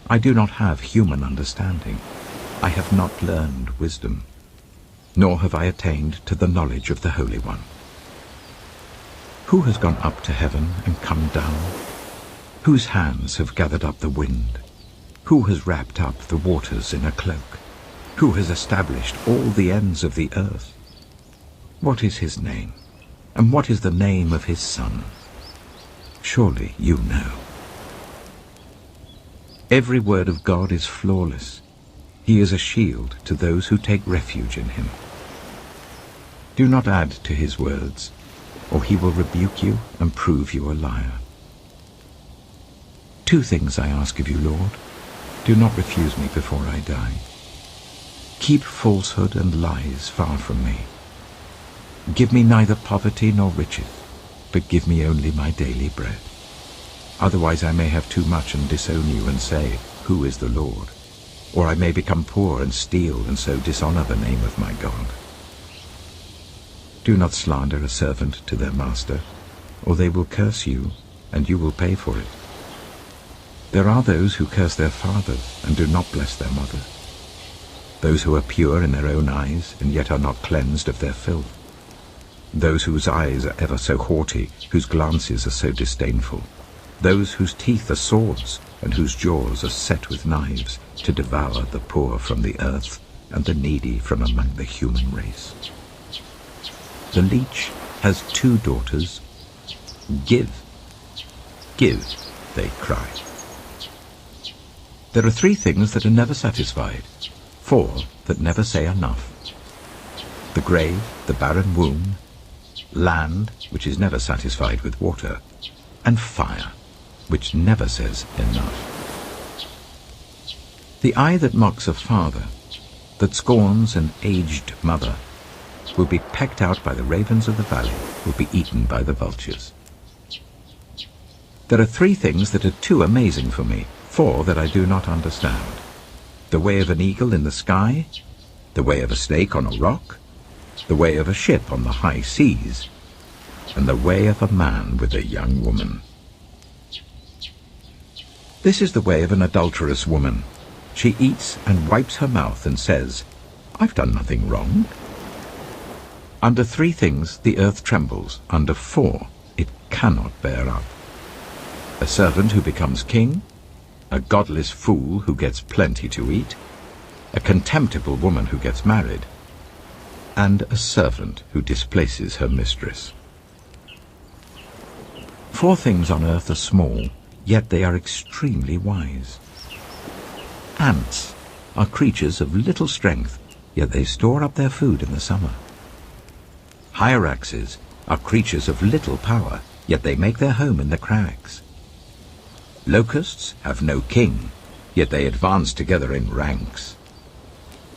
I do not have human understanding. I have not learned wisdom, nor have I attained to the knowledge of the Holy One. Who has gone up to heaven and come down? Whose hands have gathered up the wind? Who has wrapped up the waters in a cloak? Who has established all the ends of the earth? What is his name? And what is the name of his son? Surely you know. Every word of God is flawless. He is a shield to those who take refuge in him. Do not add to his words, or he will rebuke you and prove you a liar. 2 things I ask of you, Lord. Do not refuse me before I die. Keep falsehood and lies far from me. Give me neither poverty nor riches, but give me only my daily bread. Otherwise I may have too much and disown you and say, Who is the Lord? Or I may become poor and steal and so dishonor the name of my God. Do not slander a servant to their master, or they will curse you, and you will pay for it. There are those who curse their fathers and do not bless their mothers, those who are pure in their own eyes and yet are not cleansed of their filth, those whose eyes are ever so haughty, whose glances are so disdainful, those whose teeth are swords and whose jaws are set with knives, to devour the poor from the earth and the needy from among the human race. The leech has 2 daughters. Give, give, they cry. There are 3 things that are never satisfied, 4 that never say enough. The grave, the barren womb, land, which is never satisfied with water, and fire, which never says enough. The eye that mocks a father, that scorns an aged mother, will be pecked out by the ravens of the valley, will be eaten by the vultures. There are 3 things that are too amazing for me, 4 that I do not understand. The way of an eagle in the sky, the way of a snake on a rock, the way of a ship on the high seas, and the way of a man with a young woman. This is the way of an adulterous woman. She eats and wipes her mouth and says, I've done nothing wrong. Under 3 things the earth trembles, under 4 it cannot bear up. A servant who becomes king, a godless fool who gets plenty to eat, a contemptible woman who gets married, and a servant who displaces her mistress. 4 things on earth are small, yet they are extremely wise. Ants are creatures of little strength, yet they store up their food in the summer. Hyraxes are creatures of little power, yet they make their home in the crags. Locusts have no king, yet they advance together in ranks.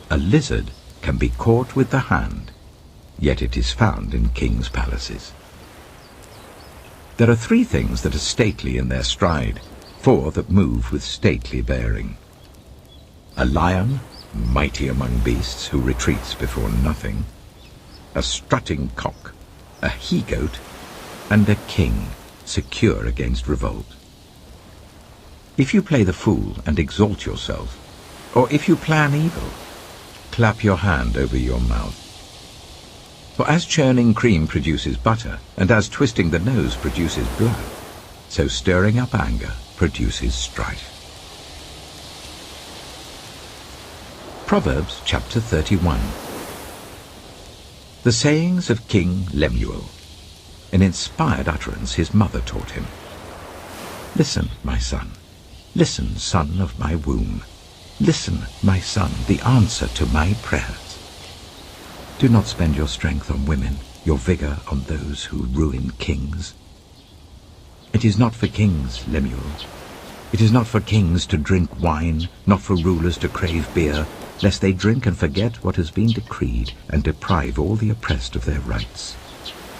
A lizard can be caught with the hand, yet it is found in kings' palaces. There are 3 things that are stately in their stride, 4 that move with stately bearing. A lion, mighty among beasts, who retreats before nothing, a strutting cock, a he-goat, and a king, secure against revolt. If you play the fool and exalt yourself, or if you plan evil, clap your hand over your mouth. For as churning cream produces butter, and as twisting the nose produces blood, so stirring up anger produces strife. Proverbs chapter 31. The sayings of King Lemuel. An inspired utterance his mother taught him. Listen, my son. Listen, son of my womb. Listen, my son, the answer to my prayers. Do not spend your strength on women, your vigor on those who ruin kings. It is not for kings, Lemuel. It is not for kings to drink wine, not for rulers to crave beer, lest they drink and forget what has been decreed, and deprive all the oppressed of their rights.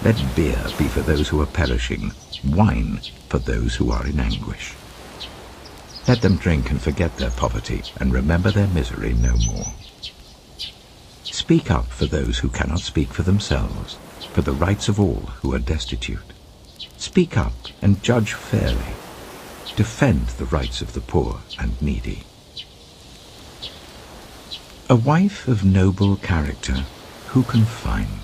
Let beer be for those who are perishing, wine for those who are in anguish. Let them drink and forget their poverty, and remember their misery no more. Speak up for those who cannot speak for themselves, for the rights of all who are destitute. Speak up and judge fairly. Defend the rights of the poor and needy. A wife of noble character, who can find?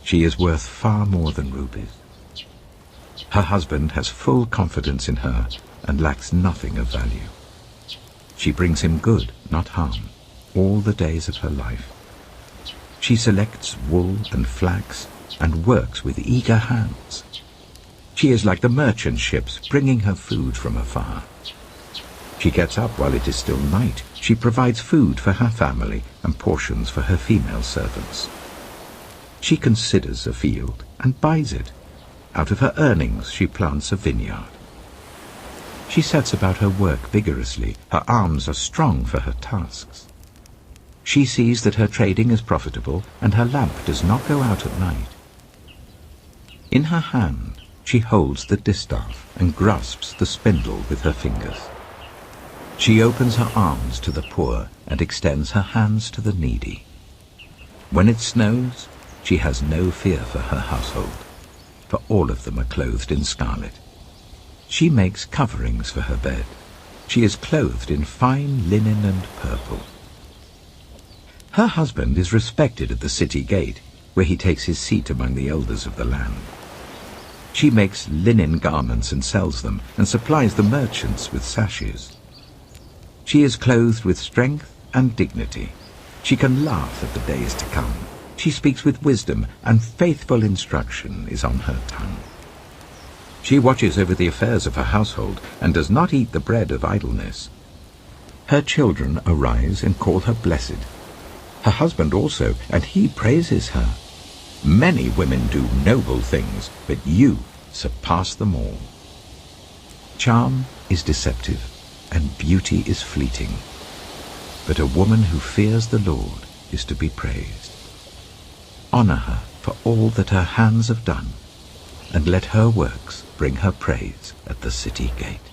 She is worth far more than rubies. Her husband has full confidence in her and lacks nothing of value. She brings him good, not harm, all the days of her life. She selects wool and flax and works with eager hands. She is like the merchant ships bringing her food from afar. She gets up while it is still night. She provides food for her family and portions for her female servants. She considers a field and buys it. Out of her earnings she plants a vineyard. She sets about her work vigorously. Her arms are strong for her tasks. She sees that her trading is profitable, and her lamp does not go out at night. In her hand she holds the distaff and grasps the spindle with her fingers. She opens her arms to the poor and extends her hands to the needy. When it snows, she has no fear for her household, for all of them are clothed in scarlet. She makes coverings for her bed. She is clothed in fine linen and purple. Her husband is respected at the city gate, where he takes his seat among the elders of the land. She makes linen garments and sells them, and supplies the merchants with sashes. She is clothed with strength and dignity. She can laugh at the days to come. She speaks with wisdom, and faithful instruction is on her tongue. She watches over the affairs of her household, and does not eat the bread of idleness. Her children arise and call her blessed. Her husband also, and he praises her. Many women do noble things, but you surpass them all. Charm is deceptive, and beauty is fleeting. But a woman who fears the Lord is to be praised. Honor her for all that her hands have done, and let her works bring her praise at the city gate.